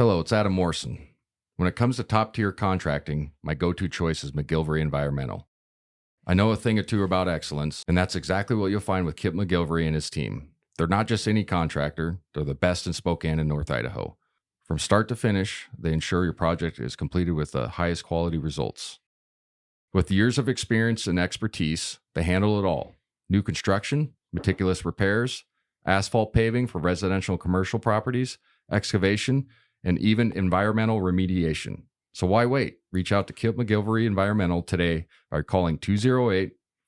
Hello, it's Adam Morrison. When it comes to top-tier contracting, my go-to choice is McGilvery Environmental. I know a thing or two about excellence, and that's exactly what you'll find with Kip McGilvery and his team. They're not just any contractor, they're the best in Spokane and North Idaho. From start to finish, they ensure your project is completed with the highest quality results. With years of experience and expertise, they handle it all. New construction, meticulous repairs, asphalt paving for residential and commercial properties, excavation, and even environmental remediation. So why wait? Reach out to Kip McGilvery Environmental today by calling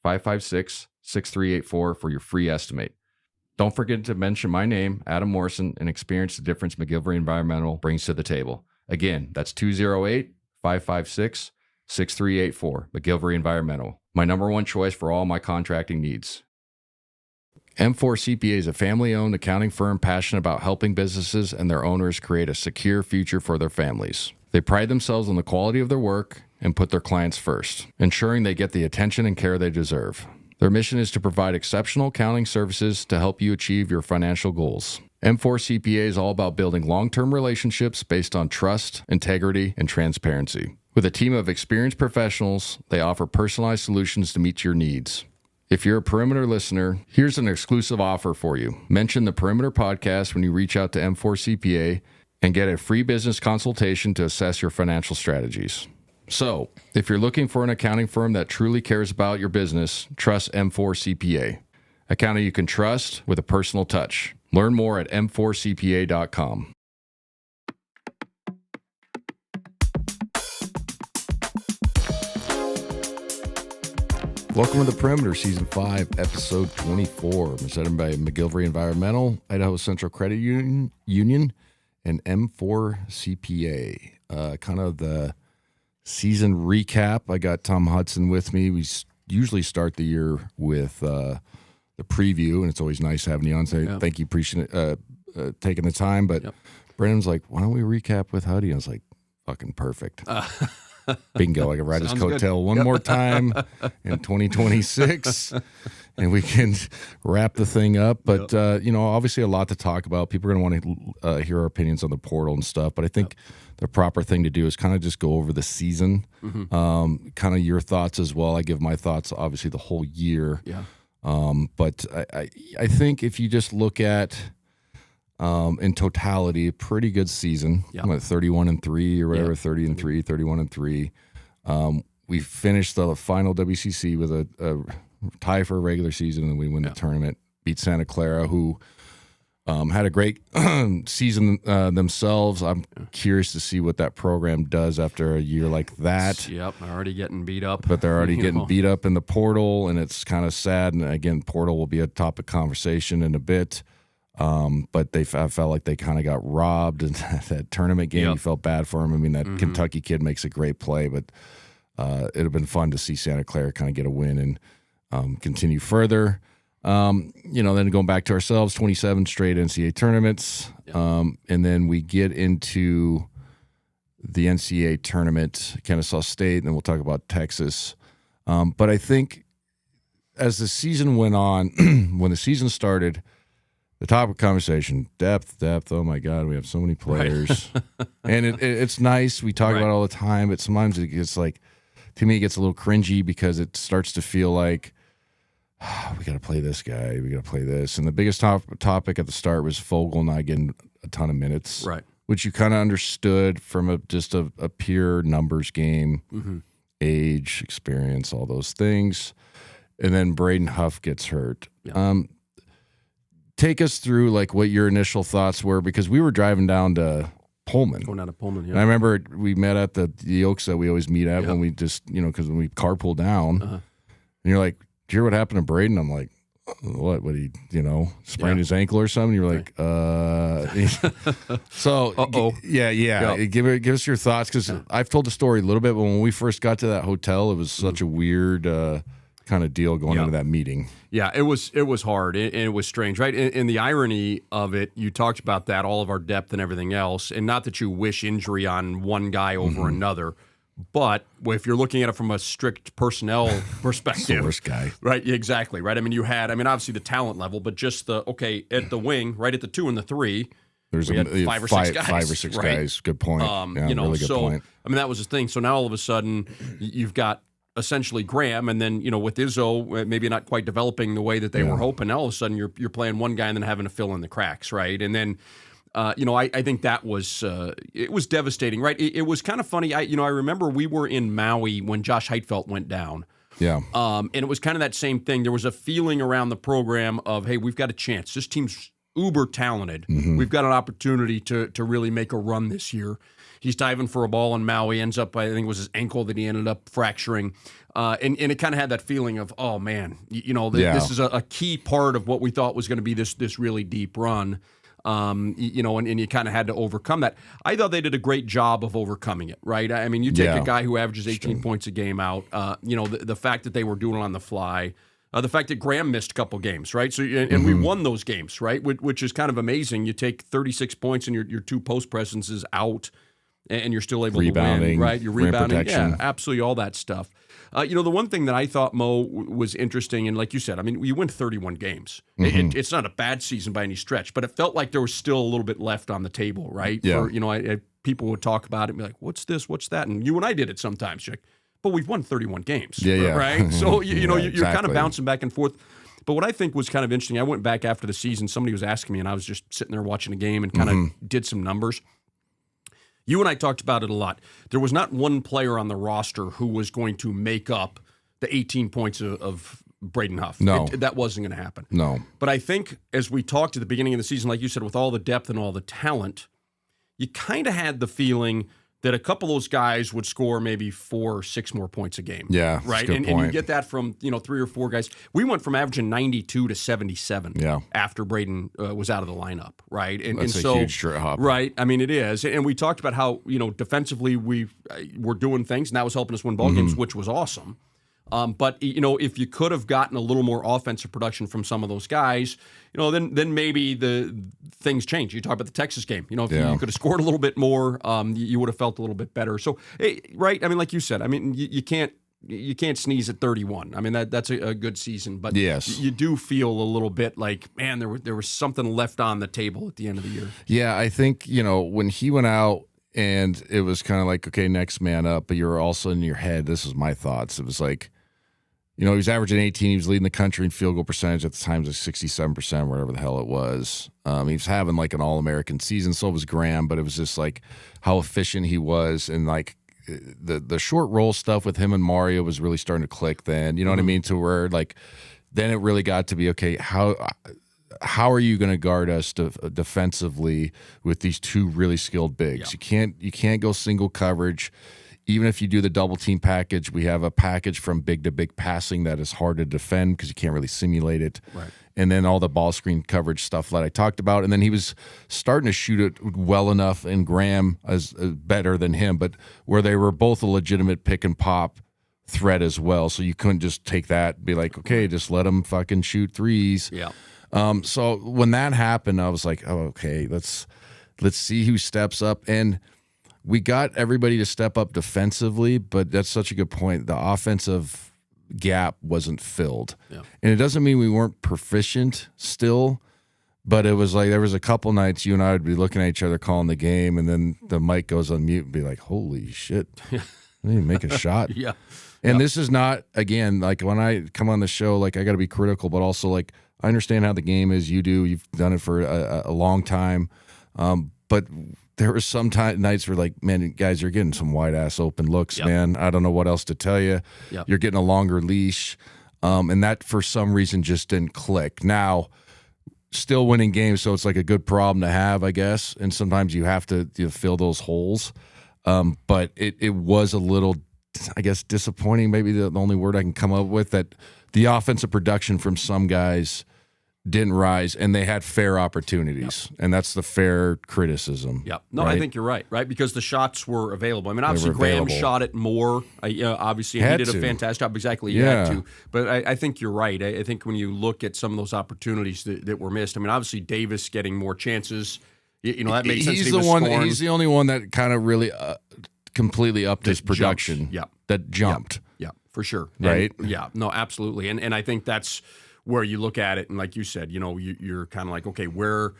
208-556-6384 for your free estimate. Don't forget to mention my name, Adam Morrison, and experience the difference McGilvery Environmental brings to the table. Again, that's 208-556-6384, McGilvery Environmental. My number one choice for all my contracting needs. M4 CPA is a family-owned accounting firm passionate about helping businesses and their owners create a secure future for their families. They pride themselves on the quality of their work and put their clients first, ensuring they get the attention and care they deserve. Their mission is to provide exceptional accounting services to help you achieve your financial goals. M4 CPA is all about building long-term relationships based on trust, integrity, and transparency. With a team of experienced professionals, they offer personalized solutions to meet your needs. If you're a Perimeter listener, here's an exclusive offer for you. Mention the Perimeter podcast when you reach out to M4 CPA and get a free business consultation to assess your financial strategies. So, if you're looking for an accounting firm that truly cares about your business, trust M4 CPA. Accounting you can trust with a personal touch. Learn more at m4cpa.com. Welcome to The Perimeter, Season 5, Episode 24, presented by McGilvery Environmental, Idaho Central Credit Union, and M4 CPA. Kind of the season recap. I got Tom Hudson with me. We usually start the year with the preview, and it's always nice having you on. So thank you, appreciate taking the time. But Brandon's like, why don't we recap with Huddy? I was like, fucking perfect. Bingo, I can ride his coattail one more time in 2026, and we can wrap the thing up. But, obviously a lot to talk about. People are going to want to hear our opinions on the portal and stuff. But I think the proper thing to do is kind of just go over the season, kind of your thoughts as well. I give my thoughts, obviously, the whole year. Yeah. But I think if you just look at in totality, a pretty good season. Yeah. 31-3 or whatever, 30-3, 31-3. We finished the final WCC with a tie for a regular season, and we win the tournament. Beat Santa Clara, who had a great season themselves. I'm curious to see what that program does after a year like that. Yep, they're already getting beat up. But they're already getting beat up in the portal, and it's kind of sad. And again, portal will be a topic conversation in a bit. But I felt like they kind of got robbed in that tournament game. You felt bad for them. I mean, that Kentucky kid makes a great play, but it'd have been fun to see Santa Clara kind of get a win and continue further. Then going back to ourselves, 27 straight NCAA tournaments. And then we get into the NCAA tournament, Kennesaw State, and then we'll talk about Texas. But I think as the season went on, when the season started, the topic of conversation, depth. Oh my God, we have so many players, and it's nice. We talk about it all the time, but sometimes it gets like, to me, it gets a little cringy because it starts to feel like we got to play this guy, we got to play this. And the biggest topic at the start was Fogel not getting a ton of minutes, right? Which you kind of understood from just a pure numbers game, age, experience, all those things. And then Braden Huff gets hurt. Yeah. Take us through like what your initial thoughts were, because we were driving down to Pullman. Going down to Pullman, yeah. And I remember we met at the Oaks that we always meet at when we just, because when we carpool down, and you're like, "Did you hear what happened to Braden?" I'm like, "What? What he, sprained his ankle or something?" You're like, So, Give us your thoughts, because I've told the story a little bit, but when we first got to that hotel, it was such a weird kind of deal going into that meeting. Yeah, it was hard, and it was strange, right? And the irony of it, you talked about that, all of our depth and everything else, and not that you wish injury on one guy over another, but if you're looking at it from a strict personnel perspective. Worst guy. Right, exactly, right? I mean, obviously the talent level, but just at the wing, right at the 2 and the 3, There's we had five or six guys. Right? Good point. Really good point. I mean, that was the thing. So now all of a sudden, you've got essentially Graham, and then with Izzo, maybe not quite developing the way that they were hoping. Now all of a sudden, you're playing one guy and then having to fill in the cracks, right? And then, I think that was it was devastating, right? It was kind of funny. I remember we were in Maui when Josh Heitfeld went down. Yeah. And it was kind of that same thing. There was a feeling around the program of, hey, we've got a chance. This team's uber talented. Mm-hmm. We've got an opportunity to really make a run this year. He's diving for a ball in Maui, ends up, I think it was his ankle that he ended up fracturing. And it kind of had that feeling of, oh, man, this is a key part of what we thought was going to be this really deep run. And you kind of had to overcome that. I thought they did a great job of overcoming it, right? I mean, you take a guy who averages 18 points a game out, the fact that they were doing it on the fly, the fact that Graham missed a couple games, right? So, and we won those games, right? Which is kind of amazing. You take 36 points and your two post presences out, and you're still able to win, right? You're rebounding, absolutely, all that stuff. The one thing that I thought, Mo, was interesting, and like you said, I mean, you win 31 games. Mm-hmm. It's not a bad season by any stretch, but it felt like there was still a little bit left on the table, right? Yeah. People would talk about it and be like, what's this, what's that? And you and I did it sometimes, Jack. But we've won 31 games, right? So, you're kind of bouncing back and forth. But what I think was kind of interesting, I went back after the season, somebody was asking me, and I was just sitting there watching a game and kind of did some numbers. You and I talked about it a lot. There was not one player on the roster who was going to make up the 18 points of Braden Huff. No. That wasn't going to happen. No. But I think as we talked at the beginning of the season, like you said, with all the depth and all the talent, you kind of had the feeling that a couple of those guys would score maybe 4 or 6 more points a game. Yeah, right. And you get that from 3 or 4 guys. We went from averaging 92 to 77. After Braden was out of the lineup, right? That's a huge hop. Right. I mean, it is. And we talked about how defensively we were doing things, and that was helping us win ball games, which was awesome. But if you could have gotten a little more offensive production from some of those guys, then maybe the things change. You talk about the Texas game. If you could have scored a little bit more, you would have felt a little bit better. So, right? I mean, like you said, I mean, you can't sneeze at 31. I mean, that's a good season, but you do feel a little bit like, man, there was something left on the table at the end of the year. Yeah, I think when he went out. And it was kind of like, okay, next man up. But you were also in your head, this is my thoughts. It was like, he was averaging 18. He was leading the country in field goal percentage at the time, it was 67%, whatever the hell it was. He was having like an All-American season. So was Graham. But it was just like how efficient he was. And like the short roll stuff with him and Mario was really starting to click then. You know what I mean? To where like then it really got to be, okay, how are you going to guard us defensively with these two really skilled bigs? Yeah. You can't go single coverage. Even if you do the double team package, we have a package from big to big passing that is hard to defend because you can't really simulate it. Right. And then all the ball screen coverage stuff that I talked about. And then he was starting to shoot it well enough, and Graham is better than him, but where they were both a legitimate pick and pop threat as well. So you couldn't just take that and be like, okay, just let him fucking shoot threes. Yeah. So when that happened, I was like, oh, okay, let's see who steps up. And we got everybody to step up defensively, but that's such a good point. The offensive gap wasn't filled. Yeah. And it doesn't mean we weren't proficient still, but it was like there was a couple nights you and I would be looking at each other calling the game, and then the mic goes on mute and be like, holy shit, I need to make a shot. Yeah. And this is not, again, like when I come on the show, like I got to be critical, but also like I understand how the game is. You do. You've done it for a long time. But there were some nights where like, man, guys, you're getting some wide-ass open looks, man. I don't know what else to tell you. Yep. You're getting a longer leash. And that, for some reason, just didn't click. Now, still winning games, so it's like a good problem to have, I guess. And sometimes you have to fill those holes. But it was a little, I guess, disappointing, maybe the only word I can come up with, that the offensive production from some guys didn't rise, and they had fair opportunities, and that's the fair criticism. Yeah, no, right? I think you're right, because the shots were available. I mean, obviously Graham shot it more, obviously, and he did a fantastic job. Exactly, he had to. But I think you're right. I think when you look at some of those opportunities that were missed, I mean, obviously Davis getting more chances, that makes sense. He's the only one that kind of really completely upped his production. That jumped. Yeah, for sure. Right? And, no, absolutely. And I think that's where you look at it, and like you said, you're kind of like, okay, where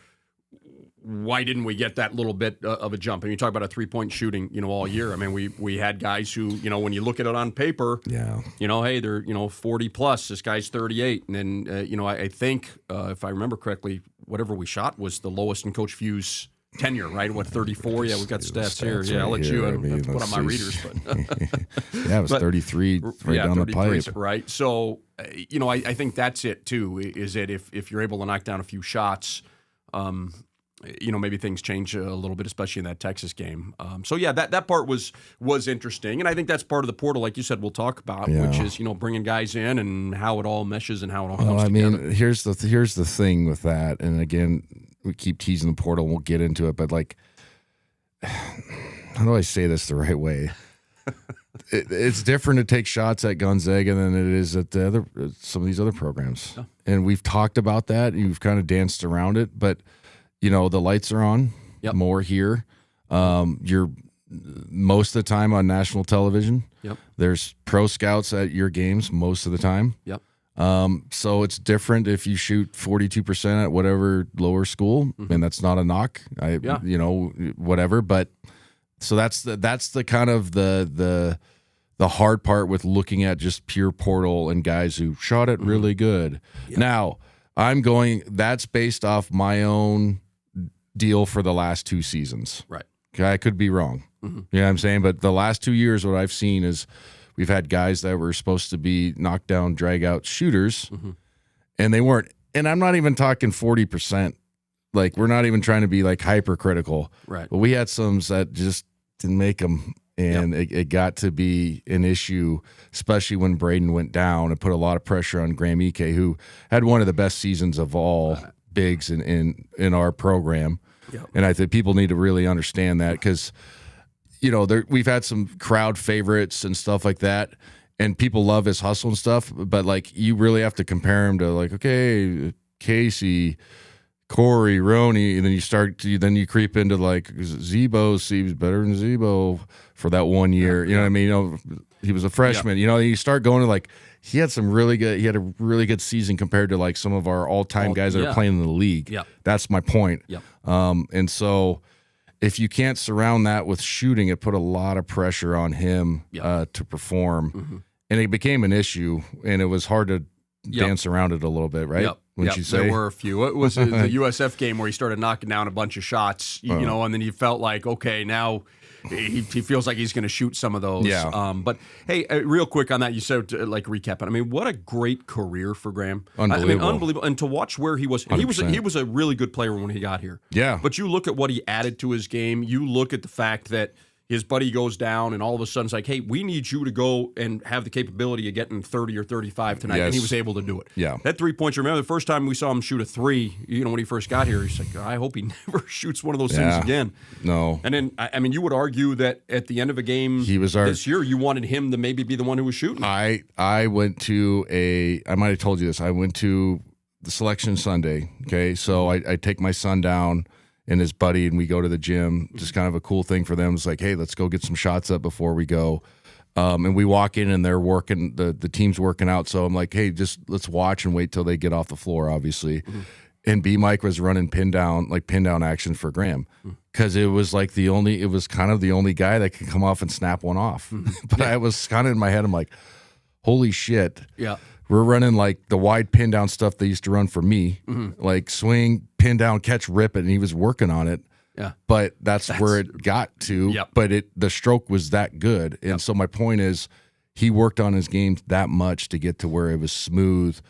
why didn't we get that little bit of a jump? I mean, you talk about a 3-point shooting, all year. I mean, we had guys who, when you look at it on paper, hey, they're 40 plus. This guy's 38, and then I think if I remember correctly, whatever we shot was the lowest in Coach Few's tenure, right? What, 34? Yeah, we've got stats here. Yeah, I'll let you. I don't have to put on my readers, but yeah, it was 33 down the pipe, right? So, I think that's it too. Is that if you're able to knock down a few shots, maybe things change a little bit, especially in that Texas game. So yeah, that part was interesting, and I think that's part of the portal, like you said, we'll talk about, which is bringing guys in and how it all meshes and how it all comes together. Mean, here's the thing with that, and again, we keep teasing the portal, and we'll get into it, but like, how do I say this the right way? It's different to take shots at Gonzaga than it is at some of these other programs, and we've talked about that. And you've kind of danced around it, but the lights are on more here. You're most of the time on national television. There's pro scouts at your games most of the time. So it's different if you shoot 42% at whatever lower school, and that's not a knock. Whatever. But so that's the kind of the hard part with looking at just pure portal and guys who shot it really good. Now that's based off my own deal for the last 2 seasons. Right. Okay, I could be wrong. You know what I'm saying? But the last 2 years, what I've seen is we've had guys that were supposed to be knockdown, drag-out shooters, and they weren't. And I'm not even talking 40%. Like, we're not even trying to be, like, hypercritical. Right. But we had some that just didn't make them, and it got to be an issue, especially when Braden went down. It put a lot of pressure on Graham Ike, who had one of the best seasons of all bigs in our program. And I think people need to really understand that because, we've had some crowd favorites and stuff like that, and people love his hustle and stuff, but, like, you really have to compare him to, like, okay, Casey, Corey, Roney, and then you creep into, like, Zebo seems better than Zebo for that 1 year. You know what I mean? He was a freshman. You start going to, like, he had a really good season compared to, like, some of our all-time guys that are playing in the league. That's my point. And so if you can't surround that with shooting, it put a lot of pressure on him to perform. And it became an issue, and it was hard to dance around it a little bit, right? Wouldn't you say? There were a few. It was the USF game where he started knocking down a bunch of shots, and then you felt like, okay, now he feels like he's going to shoot some of those. But hey, real quick on that, you said like recap it. I mean, what a great career for Graham. Unbelievable. And to watch where he was. He was a really good player when he got here. But you look at what he added to his game. You look at the fact that his buddy goes down, and all of a sudden it's like, hey, we need you to go and have the capability of getting 30 or 35 tonight. And he was able to do it. That 3 points, remember the first time we saw him shoot a 3, when he first got here, he's like, I hope he never shoots one of those things again. No. And then, I mean, you would argue that at the end of a game this year, you wanted him to maybe be the one who was shooting. I went to I might have told you this, I went to the selection Sunday, okay? So I take my son down and his buddy, and we go to the gym. Just kind of a cool thing for them. It's like, hey, let's go get some shots up before we go. And we walk in, and they're working. The team's working out. So I'm like, hey, just let's watch and wait till they get off the floor, obviously. And B Mike was running pin down action for Graham because it was kind of the only guy that could come off and snap one off. But I was kind of in my head, I'm like, holy shit. We're running like the wide pin down stuff they used to run for me, like swing, pin down, catch, rip it, and he was working on it. But that's where it got to. But the stroke was that good. And so my point is he worked on his game that much to get to where it was smooth.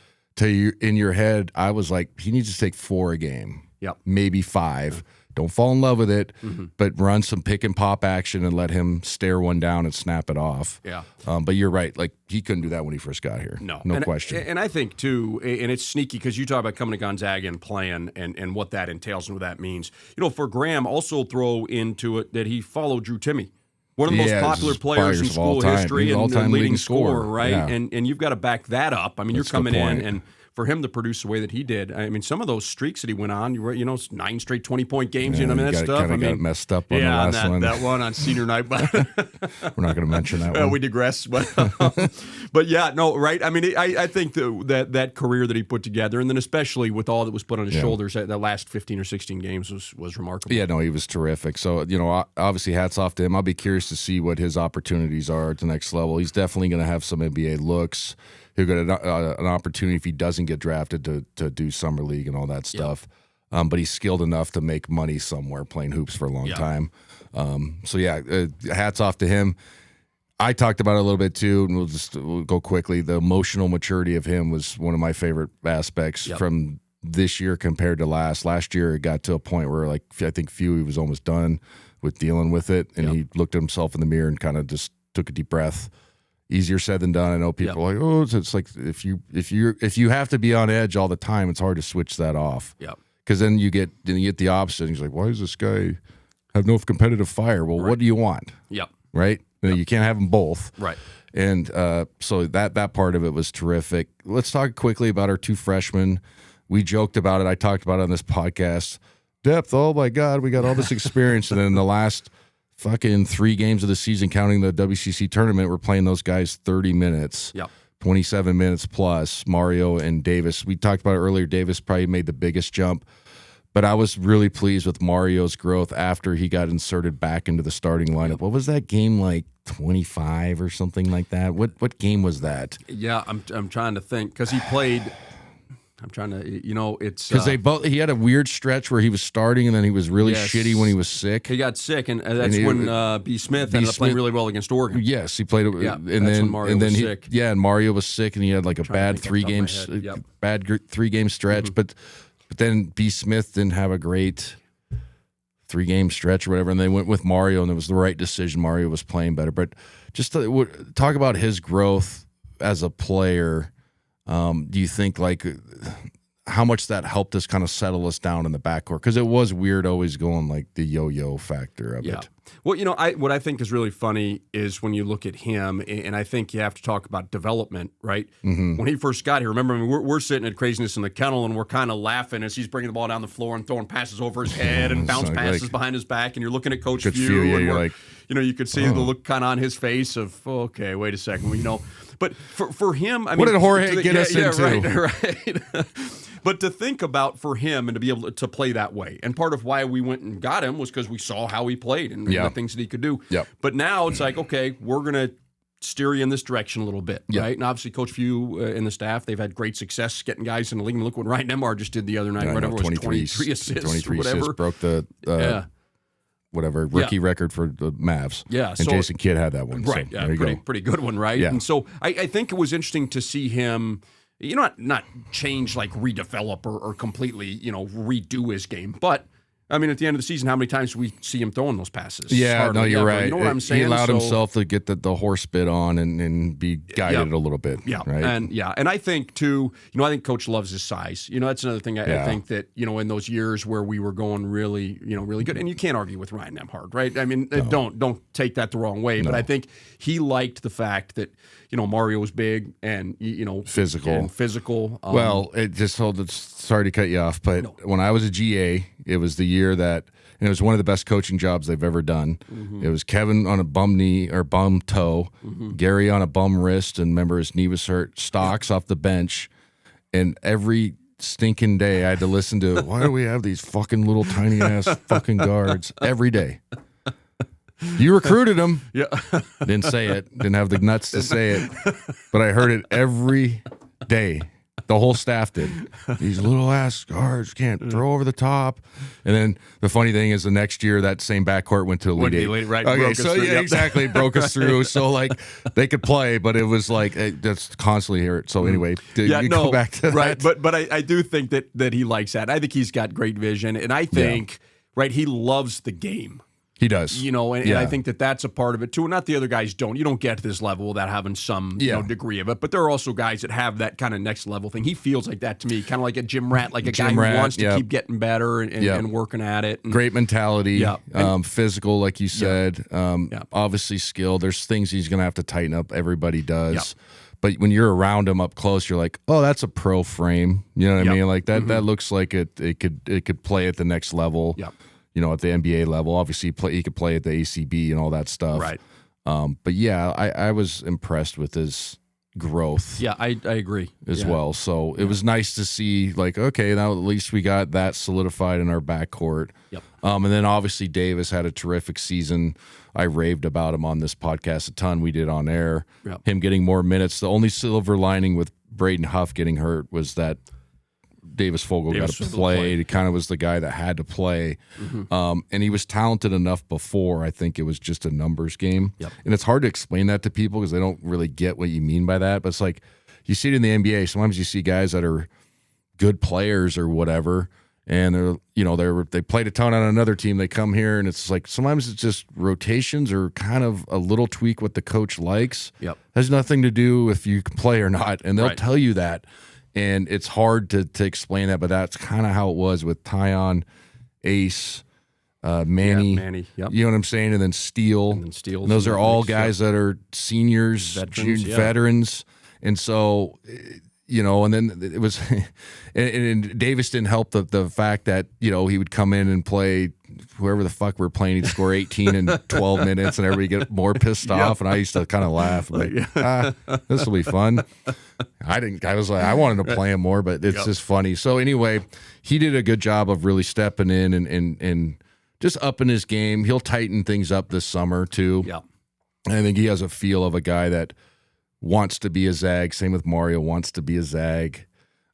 In your head, I was like, he needs to take 4 a game, maybe 5. Don't fall in love with it, but run some pick and pop action and let him stare one down and snap it off. But you're right. Like, he couldn't do that when he first got here. No question. And I think, too, and it's sneaky because you talk about coming to Gonzaga and playing and what that entails and what that means. For Graham, also throw into it that he followed Drew Timme. One of the most popular players in school history and the leading scorer, right? And you've got to back that up. I mean, you're coming in and for him to produce the way that he did, I mean, some of those streaks that he went on, 9 straight 20-point games, Yeah, that stuff. I got messed up on the last one. That one on senior night. But we're not going to mention that one. We digress, but yeah, no, right. I mean, I think that career that he put together, and then especially with all that was put on his shoulders, that last 15 or 16 games was remarkable. Yeah, no, he was terrific. So obviously, hats off to him. I'll be curious to see what his opportunities are at the next level. He's definitely going to have some NBA looks. He'll get an opportunity if he doesn't get drafted to do summer league and all that stuff. But he's skilled enough to make money somewhere playing hoops for a long time. Hats off to him. I talked about it a little bit too, and we'll go quickly. The emotional maturity of him was one of my favorite aspects from this year compared to last. Last year, it got to a point where, I think he was almost done with dealing with it, and he looked at himself in the mirror and kind of just took a deep breath. Easier said than done. I know people are like, oh, it's like if you have to be on edge all the time, it's hard to switch that off. Yeah, because then you get the opposite. And he's like, why does this guy have no competitive fire? Well, what do you want? Yep. Right. You can't have them both. Right. And so that part of it was terrific. Let's talk quickly about our 2 freshmen. We joked about it. I talked about it on this podcast. Depth. Oh my God, we got all this experience, and then in the last fucking 3 games of the season, counting the WCC tournament, we're playing those guys 30 minutes. Yep. 27 minutes plus. Mario and Davis. We talked about it earlier. Davis probably made the biggest jump, but I was really pleased with Mario's growth after he got inserted back into the starting lineup. Yep. What was that game like? 25 or something like that. What game was that? Yeah, I'm trying to think because he played. I'm trying to, it's because he had a weird stretch where he was starting and then he was really shitty when he was sick. He got sick, and that's when B. Smith ended up playing really well against Oregon. Yes, he played. Yeah, and that's then when Mario was sick. Yeah, and Mario was sick, and he had like a bad 3-game stretch. Mm-hmm. But then B. Smith didn't have a great 3-game stretch or whatever, and they went with Mario, and it was the right decision. Mario was playing better, but just to talk about his growth as a player. Do you think how much that helped us kind of settle us down in the backcourt? Because it was weird always going like the yo-yo factor of it. Well, what I think is really funny is when you look at him, and I think you have to talk about development, right? Mm-hmm. When he first got here, remember, we're sitting at Craziness in the Kennel, and we're kind of laughing as he's bringing the ball down the floor and throwing passes over his head and bounce passes behind his back, and you're looking at Coach Few, and you're like, you could see the look kind of on his face of, okay, wait a second, But for him, I mean, what did Jorge get us into? Right. But to think about for him and to be able to play that way, and part of why we went and got him was because we saw how he played and the things that he could do. Yep. But now it's like, okay, we're going to steer you in this direction a little bit, right? And obviously, Coach Few and the staff, they've had great success getting guys in the league. And look what Ryan Nembhard just did the other night. Whatever, 23 assists, 23 whatever. Assists, broke the rookie record for the Mavs. Yeah, and Jason Kidd had that one. Right, so pretty good one, right? Yeah. And so I think it was interesting to see him, not change, like redevelop or completely, redo his game. But, I mean, at the end of the season, how many times do we see him throwing those passes? Yeah, no, you're right. You know what I'm saying? He allowed himself to get the horse bit on and be guided a little bit. Yeah, right? And I think, too, I think Coach loves his size. That's another thing I think that, in those years where we were going really, really good, and you can't argue with Ryan Nembhard, right? I mean, don't take that the wrong way, but I think he liked the fact that, Mario was big and, physical. Well, sorry to cut you off, but when I was a GA, it was the year that, and it was one of the best coaching jobs they've ever done. Mm-hmm. It was Kevin on a bum knee or bum toe, Gary on a bum wrist, and remember his knee was hurt, Stocks off the bench, and every stinking day I had to listen to, why do we have these fucking little tiny ass fucking guards every day? You recruited him. Yeah. Didn't say it. Didn't have the nuts to say it. But I heard it every day. The whole staff did. These little ass guards can't throw over the top. And then the funny thing is the next year that same backcourt went to Elite Eight. Right. Okay, so exactly. Broke us through. So they could play, but it was that's constantly here. So anyway, go back to that. Right. But I do think that he likes that. I think he's got great vision. And I think, he loves the game. He does. And I think that's a part of it too. Not the other guys don't. You don't get to this level without having some degree of it. But there are also guys that have that kind of next level thing. He feels like that to me, kind of like a gym rat, like a guy who wants to keep getting better and working at it. And, great mentality, physical, like you said. Obviously skilled. There's things he's going to have to tighten up. Everybody does. but when you're around him up close, you're like, oh, that's a pro frame. You know what I mean? Like that. That looks like it could play at the next level. Yep. You know, at the NBA level. Obviously, he could play at the ACB and all that stuff. Right. But yeah, I was impressed with his growth. Yeah, I agree as well. So it was nice to see, like, okay, now at least we got that solidified in our backcourt. Yep. And then obviously Davis had a terrific season. I raved about him on this podcast a ton. We did on air. Yep. Him getting more minutes. The only silver lining with Braden Huff getting hurt was that Davis Fogel got to play. He kind of was the guy that had to play. And he was talented enough before. I think it was just a numbers game. Yep. And it's hard to explain that to people because they don't really get what you mean by that. But it's like you see it in the NBA. Sometimes you see guys that are good players or whatever, and they played a ton on another team. They come here, and it's like sometimes it's just rotations or kind of a little tweak what the coach likes. Yep. Has nothing to do if you can play or not, and they'll tell you that. And it's hard to explain that, but that's kind of how it was with Tyon, Ace, Manny. Yeah, Manny, yep. You know what I'm saying? And then Steele. And those are all guys that are seniors, veterans. And so, and then it was – and Davis didn't help the fact that, he would come in and play whoever the fuck we're playing. He'd score 18 in 12 minutes and everybody get more pissed off. And I used to kind of laugh. Like, this will be fun. I was like, I wanted to play him more, but it's just funny. So anyway, he did a good job of really stepping in and just upping his game. He'll tighten things up this summer too. Yeah. And I think he has a feel of a guy that wants to be a Zag. Same with Mario, wants to be a Zag.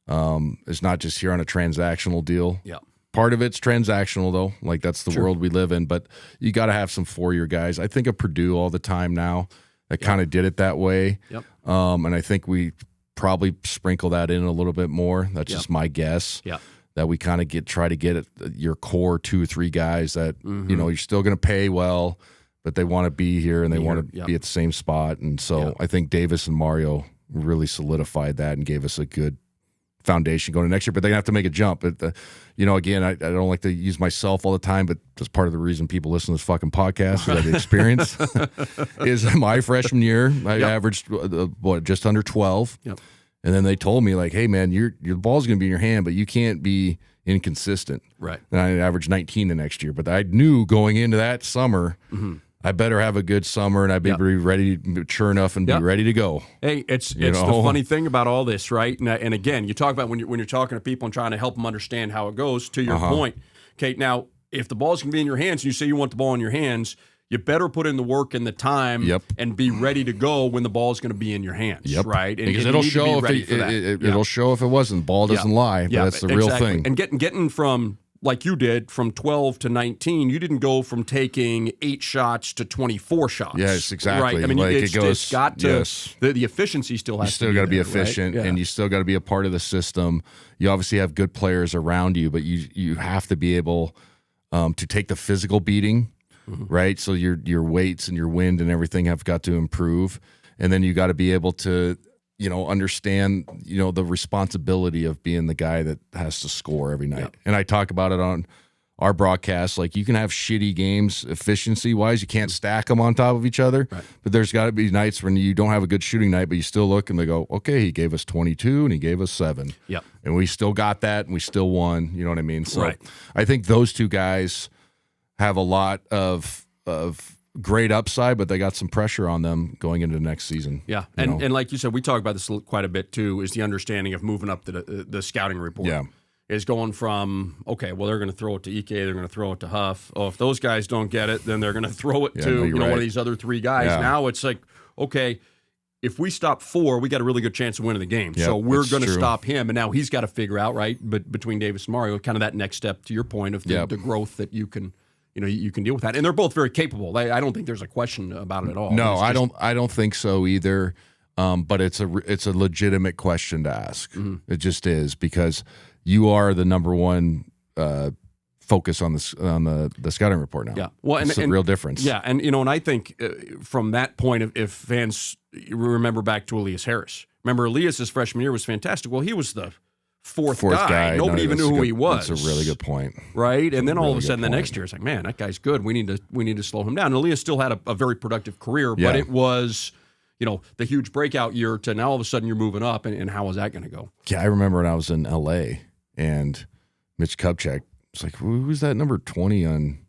It's not just here on a transactional deal. Yeah. Part of it's transactional, though. Like, that's the world we live in. But you got to have some four-year guys. I think of Purdue all the time now that kind of did it that way. Yep. And I think we probably sprinkle that in a little bit more. That's just my guess. Yeah. That we kind of try to get your core 2 or 3 guys that, you're still going to pay well, but they want to be here and they want to be at the same spot. And so I think Davis and Mario really solidified that and gave us a good foundation going to next year, but they're going to have to make a jump. But, again, I don't like to use myself all the time, but that's part of the reason people listen to this fucking podcast, that the experience is my freshman year. I averaged, just under 12. Yep. And then they told me, like, hey, man, your ball's going to be in your hand, but you can't be inconsistent. Right. And I averaged 19 the next year. But I knew going into that summer, I better have a good summer, and I'd be ready, mature enough, and be ready to go. Hey, it's the funny thing about all this, right? And again, you talk about when you're talking to people and trying to help them understand how it goes. To your point, Kate. Now, if the ball's going to be in your hands, and you say you want the ball in your hands, you better put in the work and the time, and be ready to go when the ball's going to be in your hands, right? And because it'll show it'll show if it wasn't. Ball doesn't lie, but that's the real thing. And getting from, like you did, from 12 to 19, you didn't go from taking 8 shots to 24 shots. Yes, exactly. Right? I mean, like it's got to the efficiency still has to be there. You still got to be efficient, right? and you still got to be a part of the system. You obviously have good players around you, but you have to be able to take the physical beating, right? So your weights and your wind and everything have got to improve, and then you got to be able to understand, the responsibility of being the guy that has to score every night. Yep. And I talk about it on our broadcast. Like, you can have shitty games efficiency-wise. You can't stack them on top of each other. Right. But there's got to be nights when you don't have a good shooting night, but you still look and they go, okay, he gave us 22 and he gave us 7. Yep. And we still got that and we still won. You know what I mean? So I think those two guys have a lot of great upside, but they got some pressure on them going into the next season. Yeah, and like you said, we talk about this quite a bit too, is the understanding of moving up the scouting report. Yeah. Is going from, okay, well, they're going to throw it to Ike, they're going to throw it to Huff. Oh, if those guys don't get it, then they're going to throw it to one of these other 3 guys. Yeah. Now it's like, okay, if we stop 4, we got a really good chance of winning the game. Yep, so we're going to stop him, and now he's got to figure out, right, but between Davis and Mario, kind of that next step to your point of the growth that you can – you can deal with that, and they're both very capable. I don't think there's a question about it at all. No, I don't think so either. But it's a legitimate question to ask. It just is, because you are the number one focus on the scouting report now. Yeah, well, it's a real difference. Yeah, and and I think from that point, if fans remember back to Elias Harris, remember Elias's freshman year was fantastic. Well, he was the fourth guy. Nobody even knew who he was. That's a really good point. Right? And then all of a sudden the next year it's like, man, that guy's good. We need to slow him down. And Elias still had a very productive career, but it was, the huge breakout year to now all of a sudden you're moving up, and how is that going to go? Yeah, I remember when I was in L.A. and Mitch Kupchak was like, who's that number 20 on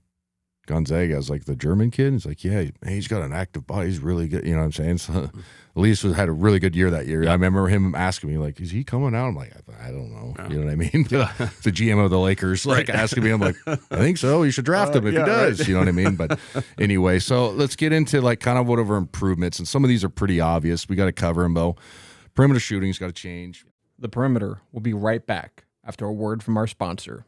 Gonzaga? I was like, the German kid? He's like, yeah, he's got an active body. He's really good. You know what I'm saying? So Elias had a really good year that year. I remember him asking me, like, is he coming out? I'm like, I don't know. You know what I mean? The GM of the Lakers, like, asking me, I'm like, I think so. You should draft him if he does. Right. You know what I mean? But anyway, so let's get into, like, kind of whatever improvements. And some of these are pretty obvious. We got to cover them, though. Perimeter shooting's got to change. The Perimeter will be right back after a word from our sponsor.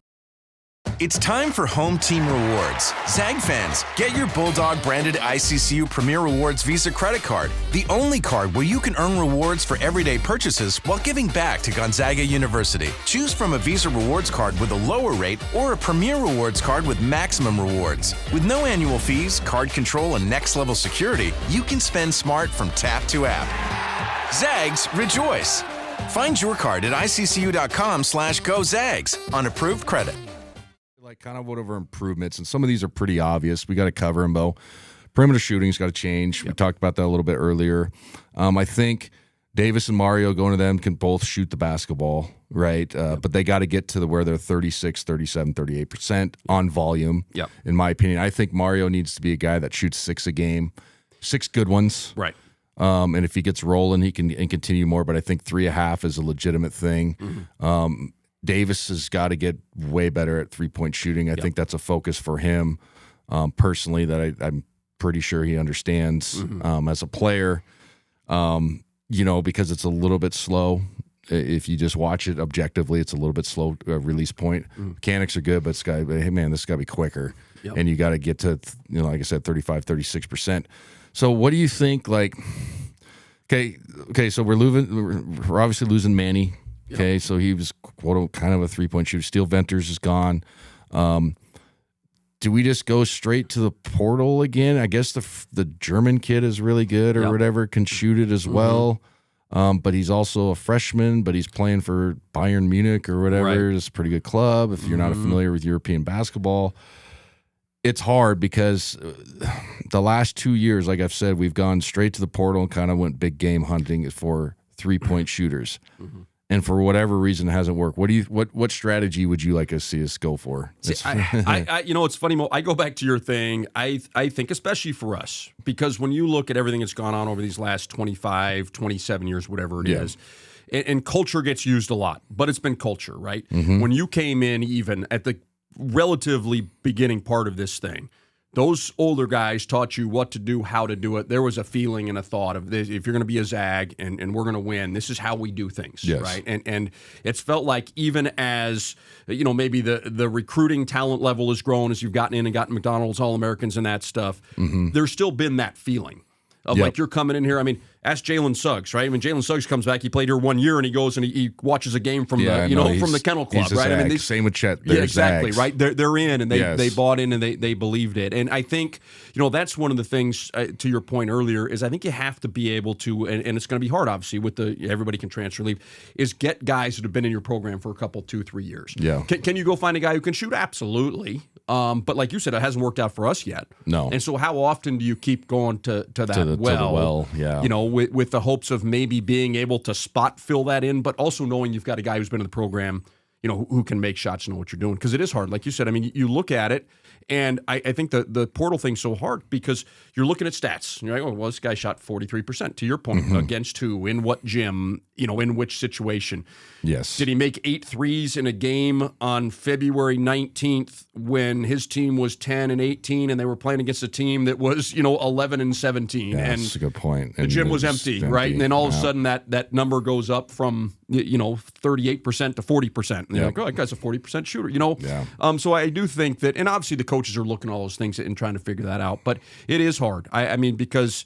It's time for Home Team Rewards. Zag fans, get your Bulldog branded ICCU Premier Rewards Visa credit card, the only card where you can earn rewards for everyday purchases while giving back to Gonzaga University. Choose from a Visa Rewards card with a lower rate or a Premier Rewards card with maximum rewards. With no annual fees, card control, and next-level security, you can spend smart from tap to app. Zags, rejoice! Find your card at iccu.com/gozags on approved credit. Like kind of whatever improvements, and some of these are pretty obvious. We got to cover them, though. Perimeter shooting's got to change. Yep. We talked about that a little bit earlier. I think Davis and Mario going to them can both shoot the basketball, right? But they got to get to where they're 36, 37, 38% on volume, in my opinion. I think Mario needs to be a guy that shoots 6 a game, 6 good ones. Right. And if he gets rolling, he can continue more. But I think 3.5 is a legitimate thing. Mm-hmm. Davis has got to get way better at three-point shooting. I think that's a focus for him personally that I'm pretty sure he understands as a player, because it's a little bit slow. If you just watch it objectively, it's a little bit slow release point. Mechanics are good, but this got to be quicker. Yep. And you got to get to, like I said, 35, 36%. So what do you think, like, okay, so we're obviously losing Manny. Okay, so he was kind of a three-point shooter. Steel Venters is gone. Do we just go straight to the portal again? I guess the German kid is really good or whatever, can shoot it as well. But he's also a freshman, but he's playing for Bayern Munich or whatever. Right. It's a pretty good club if you're not familiar with European basketball. It's hard because the last 2 years, like I've said, we've gone straight to the portal and kind of went big game hunting for three-point shooters. And for whatever reason, it hasn't worked. What strategy would you like to see us go for? See, it's funny, Mo. I go back to your thing. I think, especially for us, because when you look at everything that's gone on over these last 25, 27 years, whatever it is, and culture gets used a lot, but it's been culture, right? When you came in, even at the relatively beginning part of this thing, those older guys taught you what to do, how to do it. There was a feeling and a thought of this. If you're going to be a Zag and we're going to win, this is how we do things, right? And it's felt like even as, maybe the recruiting talent level has grown as you've gotten in and gotten McDonald's All-Americans and that stuff, there's still been that feeling of like you're coming in here. I mean, ask Jalen Suggs, right? I mean, Jalen Suggs comes back. He played here 1 year, and he goes and he watches a game from from the Kennel Club, right? I mean, same with Chet. Exactly, Zags. right? They're in, and they bought in, and they believed it. And I think that's one of the things to your point earlier is I think you have to be able to, and it's going to be hard, obviously, with everybody can transfer leave, is get guys that have been in your program for a couple, 2-3 years. Yeah. Can you go find a guy who can shoot? Absolutely. But like you said, it hasn't worked out for us yet. No. And so how often do you keep going to that to the well? Yeah. With the hopes of maybe being able to spot fill that in, but also knowing you've got a guy who's been in the program, who can make shots and know what you're doing. Because it is hard. Like you said, I mean, you look at it, and I think the portal thing's so hard because you're looking at stats. You're like, oh, well, this guy shot 43%, to your point, against who, in what gym, in which situation. Yes. Did he make 8 threes in a game on February 19th when his team was 10 and 18 and they were playing against a team that was, 11 and 17? Yeah, and that's a good point. The gym was empty, right? And then all of a sudden that number goes up from, 38% to 40%. And they're like, oh, that guy's a 40% shooter, So I do think that, and obviously the coaches are looking at all those things and trying to figure that out, but it is hard. I mean, because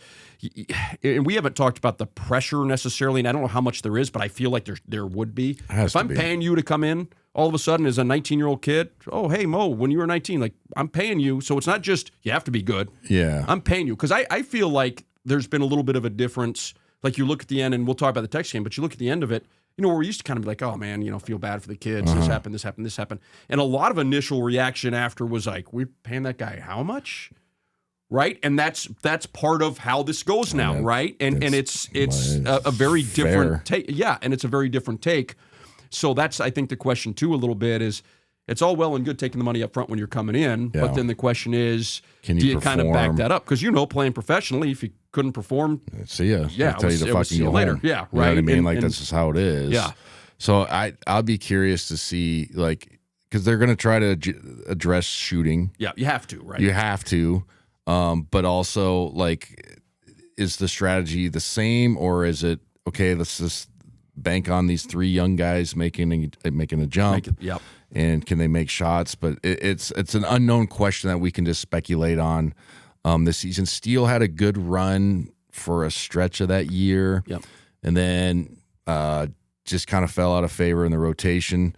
and we haven't talked about the pressure necessarily, and I don't know how much there is, but I feel like there would be. If I'm paying you to come in all of a sudden as a 19-year-old kid, oh, hey, Mo, when you were 19, like, I'm paying you, so it's not just you have to be good. Yeah. I'm paying you. Because I feel like there's been a little bit of a difference. Like, you look at the end, and we'll talk about the text game, but you look at the end of it, where we used to kind of be like, oh, man, feel bad for the kids. This happened, this happened, this happened. And a lot of initial reaction after was like, we're paying that guy how much? right? And that's part of how this goes now, right? And it's a very fair. different take. Yeah, and it's a very different take. So that's, I think, the question too a little bit is, it's all well and good taking the money up front when you're coming in, but then the question is, do you kind of back that up? Because playing professionally, if you couldn't perform, see ya. Yeah, I'll tell you to fucking go later. home. Yeah, You know right. what I mean? And That's just how it is. Yeah. So I'll be curious to see, because they're going to try to address shooting. Yeah, you have to, right? You have to. But also, is the strategy the same, or is it, okay, let's just bank on these 3 young guys making a jump? Yep. And can they make shots? But it's an unknown question that we can just speculate on this season. Steele had a good run for a stretch of that year. Yep. And then just kind of fell out of favor in the rotation.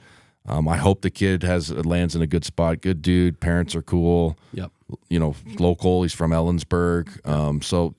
I hope the kid lands in a good spot. Good dude. Parents are cool. Yep. Local. He's from Ellensburg. So,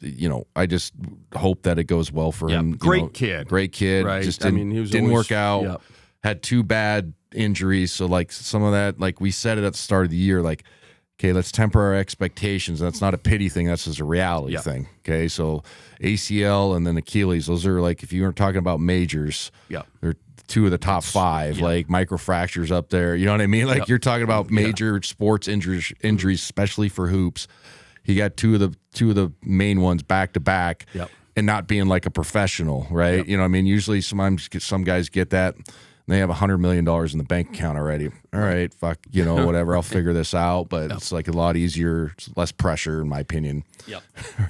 I just hope that it goes well for him. Great kid. Great kid. Right. Just He was didn't always, work out. Yep. Had 2 bad injuries. So, some of that, we said it at the start of the year, okay, let's temper our expectations. That's not a pity thing. That's just a reality thing. Okay. So ACL and then Achilles, those are if you were talking about majors, they're 2 of the top 5, microfractures up there. You know what I mean? You're talking about major sports injuries, especially for hoops. He got 2 of the main ones back to back. And not being a professional, right? You know what I mean? Usually sometimes some guys get that. They have $100 million in the bank account already. All right, fuck, whatever. I'll figure this out. But it's a lot easier, it's less pressure, in my opinion. Yep.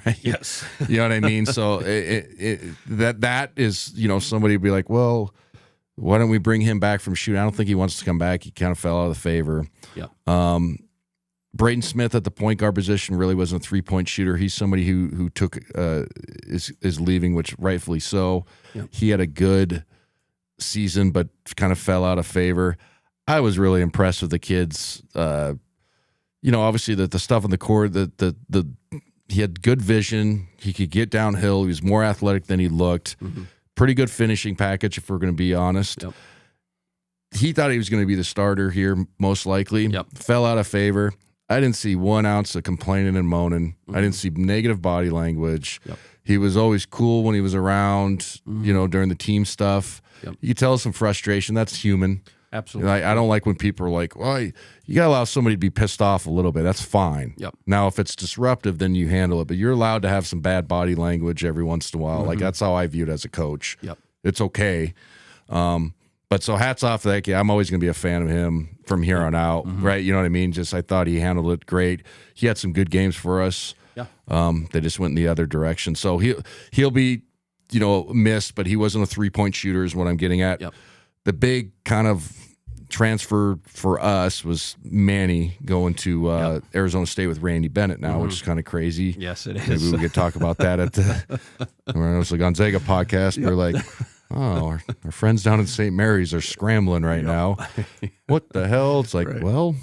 Right? Yes. You know what I mean? So that is, somebody would be like, well, why don't we bring him back from shooting? I don't think he wants to come back. He kind of fell out of the favor. Yeah. Braden Smith at the point guard position really wasn't a 3-point shooter. He's somebody who took is leaving, which rightfully so. Yep. He had a good season, but kind of fell out of favor. I was really impressed with the kids. Obviously the stuff on the court, he had good vision. He could get downhill. He was more athletic than he looked. Mm-hmm. Pretty good finishing package, if we're going to be honest. Yep. He thought he was going to be the starter here, most likely. Yep. Fell out of favor. I didn't see 1 ounce of complaining and moaning. I didn't see negative body language. Yep. He was always cool when he was around, during the team stuff. Yep. You tell some frustration. That's human. Absolutely. I don't like when people are like, well, you got to allow somebody to be pissed off a little bit. That's fine. Yep. Now, if it's disruptive, then you handle it. But you're allowed to have some bad body language every once in a while. That's how I view it as a coach. Yep. It's okay. But so hats off to that kid. I'm always going to be a fan of him from here on out, right? You know what I mean? Just I thought he handled it great. He had some good games for us. Yeah. They just went in the other direction. So he'll be, missed, but he wasn't a 3-point shooter is what I'm getting at. Yep. The big kind of transfer for us was Manny going to Arizona State with Randy Bennett now, which is kind of crazy. Yes, it is. Maybe we could talk about that at the Gonzaga podcast. We're like, oh, our friends down in St. Mary's are scrambling right now. What the hell? It's like, well,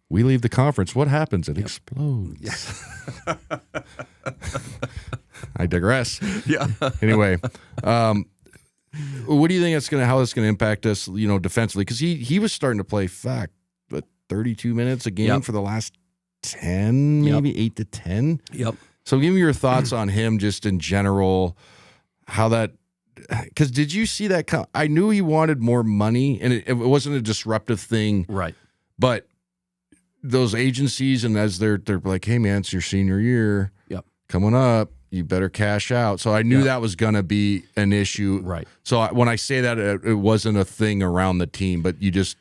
we leave the conference. What happens? It explodes. I digress. Yeah. Anyway, what do you think how that's going to impact us, defensively? Because he was starting to play 32 minutes a game for the last 10, maybe 8 to 10. Yep. So give me your thoughts on him just in general, how that – because did you see that – I knew he wanted more money, and it wasn't a disruptive thing. Right. But those agencies, and as they're like, hey, man, it's your senior year coming up. You better cash out. So I knew that was going to be an issue. Right. So when I say that, it wasn't a thing around the team, but you just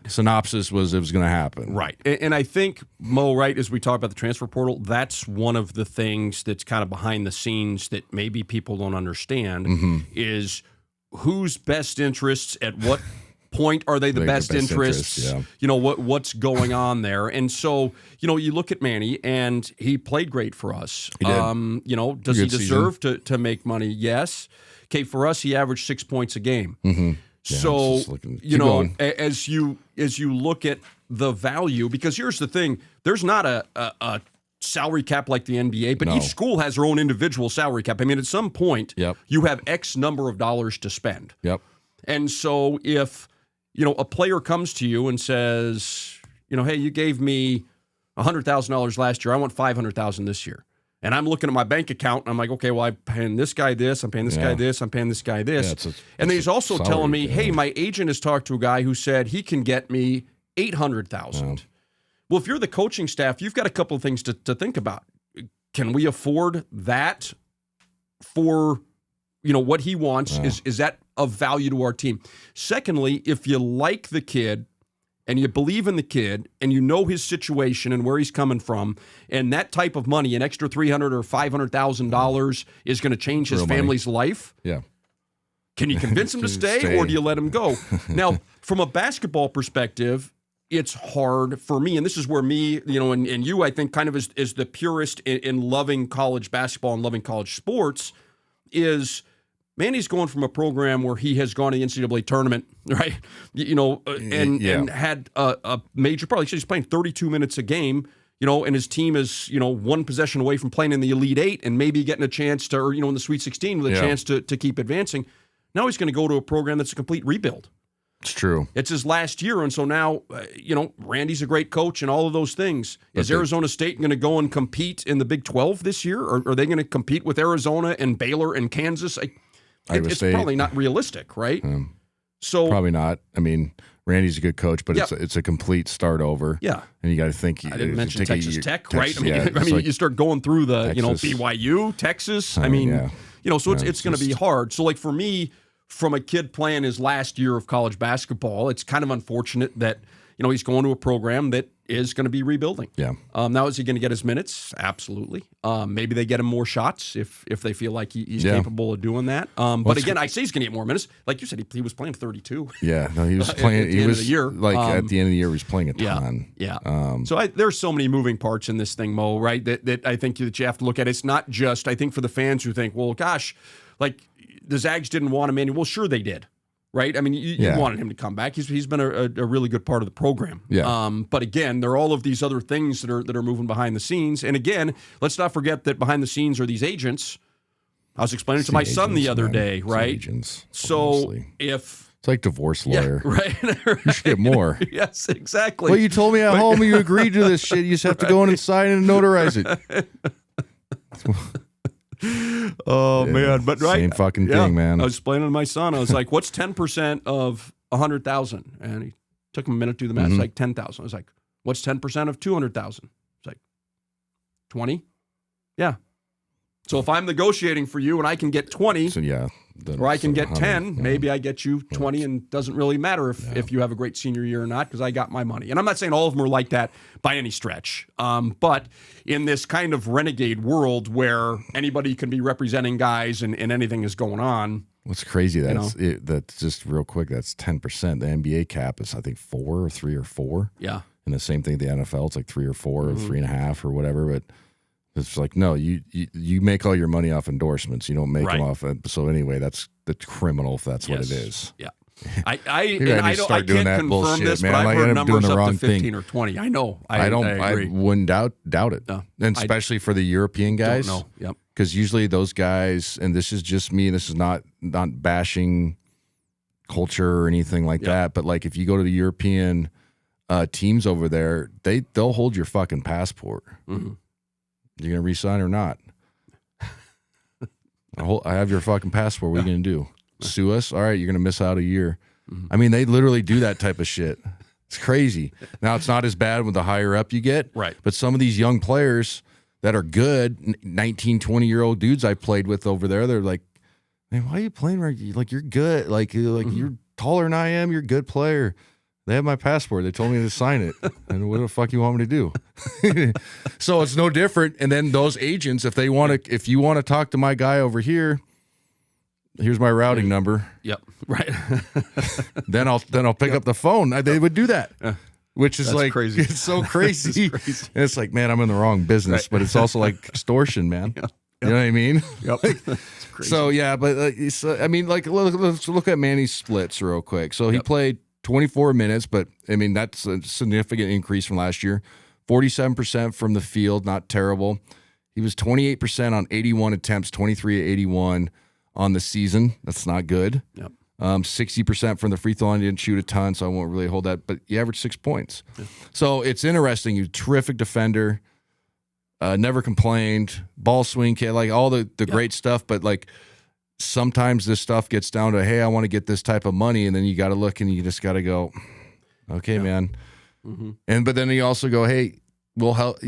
synopsis was it was going to happen. Right. And I think, Mo, right, as we talk about the transfer portal, that's one of the things that's kind of behind the scenes that maybe people don't understand is whose best interests at what point are they the best interests? What's going on there? And so, you look at Manny, and he played great for us. He did. Does he deserve to make money? Yes. Okay, for us, he averaged 6 points a game. Yeah, so, going. as you look at the value, because here's the thing, there's not a salary cap like the NBA, but each school has their own individual salary cap. I mean, at some point, you have X number of dollars to spend. Yep. And so if a player comes to you and says, hey, you gave me $100,000 last year. I want $500,000 this year. And I'm looking at my bank account, and I'm like, okay, well, I'm paying this guy this, I'm paying this guy this, I'm paying this guy this. And then he's also telling me, hey, my agent has talked to a guy who said he can get me $800,000. Well, if you're the coaching staff, you've got a couple of things to think about. Can we afford that for, what he wants? Is that of value to our team? Secondly, if you like the kid and you believe in the kid and you know his situation and where he's coming from, and that type of money, an extra $300,000 or $500,000 is going to change his family's life. Yeah. Can you convince him to stay or do you let him go? Now, from a basketball perspective, it's hard for me, and this is where me, and you, I think, kind of is the purist in loving college basketball and loving college sports, is Manny's going from a program where he has gone to the NCAA tournament, right? And had a major part. He's playing 32 minutes a game, and his team is, one possession away from playing in the Elite Eight and maybe getting a chance to, or, in the Sweet 16 with a chance to keep advancing. Now he's going to go to a program that's a complete rebuild. It's true. It's his last year, and so now, Randy's a great coach and all of those things. Is Arizona State going to go and compete in the Big 12 this year, or are they going to compete with Arizona and Baylor and Kansas? It's probably not realistic, right? So probably not. I mean, Randy's a good coach, but it's a complete start over. Yeah, and you got to think. I didn't mention Texas Tech, right? Texas, you start going through the BYU, Texas. So it's going to be hard. So for me, from a kid playing his last year of college basketball, it's kind of unfortunate that he's going to a program that is going to be rebuilding. Yeah. Now, is he going to get his minutes? Absolutely. Maybe they get him more shots if they feel like he's capable of doing that. But again, I say he's going to get more minutes. Like you said, he was playing 32. Yeah. No, he was playing. At the end of the year. At the end of the year, he was playing a ton. Yeah. So there's so many moving parts in this thing, Mo. Right? That I think that you have to look at. It's not just. I think for the fans who think, well, gosh, the Zags didn't want him in. Well, sure they did. Right? I mean, you wanted him to come back. He's been a really good part of the program. Yeah. But again, there are all of these other things that are moving behind the scenes. And again, let's not forget that behind the scenes are these agents. I was explaining to my son the other day, right? Agents. So Honestly. If it's like divorce lawyer, right? You should get more. Yes, exactly. Well, you told me at home you agreed to this shit. You just have to go in and sign and notarize it. Oh man, but right, same fucking thing, man. I was explaining to my son. I was like, "What's 10% of 100,000?" And he took him a minute to do the math. It's like 10,000. I was like, "What's 10% of 200,000?" It's like 20. Yeah. So if I'm negotiating for you and I can get 20, or I can get 10, maybe I get you 20, and it doesn't really matter if you have a great senior year or not, because I got my money. And I'm not saying all of them are like that by any stretch, but in this kind of renegade world where anybody can be representing guys and anything is going on. What's crazy, that's just real quick, that's 10%. The NBA cap is, I think, 4 or 3 or 4. Yeah. And the same thing, the NFL, it's like 3 or 4 or 3.5 or whatever, but it's like, no, you make all your money off endorsements. You don't make them off. So anyway, that's criminal if that's what it is. Yeah. I can't confirm bullshit, this, man. but I've heard numbers up to 15 thing. or 20. I know. I agree. wouldn't doubt it. No, and especially for the European guys. Don't know. Yep. Because usually those guys, and this is just me, this is not bashing culture or anything like that, but if you go to the European teams over there, they'll hold your fucking passport. Mm-hmm. You gonna resign or not? I have your fucking passport. What are you gonna do? Sue us? All right, you're gonna miss out a year. Mm-hmm. I mean, they literally do that type of shit. It's crazy. Now, it's not as bad with the higher up you get, right? But some of these young players that are good, 19, 20-year-old dudes I played with over there, they're like, man, why are you playing? You're good. You're taller than I am. You're a good player. They have my passport. They told me to sign it. And what the fuck you want me to do? So it's no different. And then those agents, if you want to talk to my guy over here, here's my routing number. Yep. Right. then I'll pick up the phone. They would do that. Which is crazy. It's so crazy. Crazy. And it's like, man, I'm in the wrong business, but it's also like extortion, man. Yep. You know what I mean? Yep. So yeah, but I mean, let's look at Manny's splits real quick. So he played 24 minutes, but I mean, that's a significant increase from last year. 47% from the field, not terrible. He was 28% on 81 attempts, 23 at 81 on the season. That's not good. Yep. 60% from the free throw line. Didn't shoot a ton, so I won't really hold that. But he averaged 6 points. Yeah. So it's interesting. He's a terrific defender. Never complained. Ball swing, like all the great stuff. But like sometimes this stuff gets down to, hey, I want to get this type of money, and then you got to look and you just got to go, okay, man. Mm-hmm. But then you also go, hey, we'll help.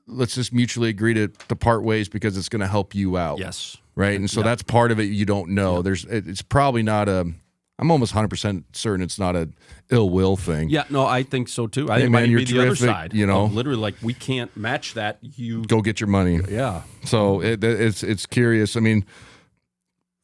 Let's just mutually agree to part ways because it's going to help you out. Yes. Right. And so that's part of it. You don't know. It's probably not I'm almost 100% certain it's not a ill will thing. Yeah. No, I think so too. I think it might be the other side. Literally, like, we can't match that. You go get your money. Yeah. So it's curious. I mean,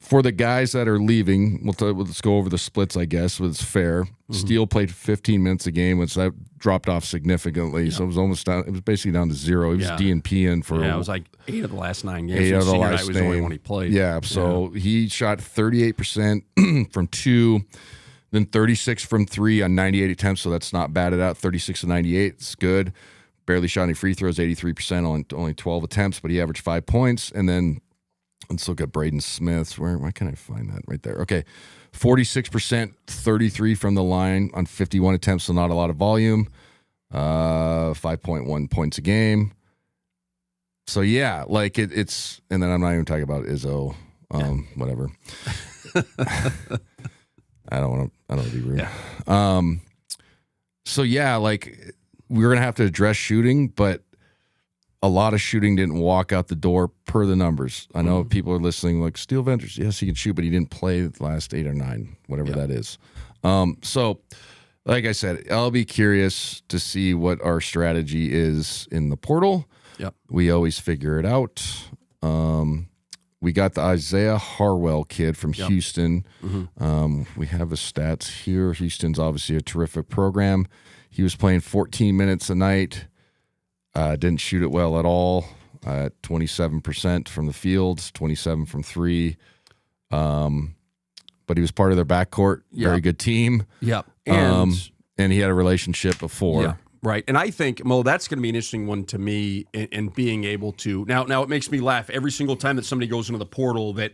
for the guys that are leaving, let's go over the splits, I guess, it's fair. Mm-hmm. Steele played 15 minutes a game, which that dropped off significantly. Yeah. So it was almost down. It was basically down to 0. He was D&P in for. Yeah, it was like 8 of the last 9 games. 8 of the last last was the only one he played. Yeah, so he shot 38% from 2, then 36 from 3 on 98 attempts. So that's not batted out. 36 to 98, it's good. Barely shot any free throws, 83% on only 12 attempts, but he averaged 5 points. And then let's look at Braden Smith. Why can't I find that? Right there. Okay. 46%, 33 from the line on 51 attempts, so not a lot of volume. 5.1 points a game. So yeah, like it's, and then I'm not even talking about Izzo, whatever. I don't want to be rude. Yeah. So yeah, like we're gonna have to address shooting, but a lot of shooting didn't walk out the door per the numbers. I know people are listening like, Steele Venters, yes, he can shoot, but he didn't play the last 8 or 9, whatever that is. So, like I said, I'll be curious to see what our strategy is in the portal. Yep. We always figure it out. We got the Isaiah Harwell kid from Houston. Mm-hmm. We have his stats here. Houston's obviously a terrific program. He was playing 14 minutes a night. Didn't shoot it well at all. 27% from the field, 27 from 3. But he was part of their backcourt. Very good team. Yep. And he had a relationship before. Yeah. Right. And I think, Mo, that's going to be an interesting one to me in being able to. Now, it makes me laugh every single time that somebody goes into the portal that,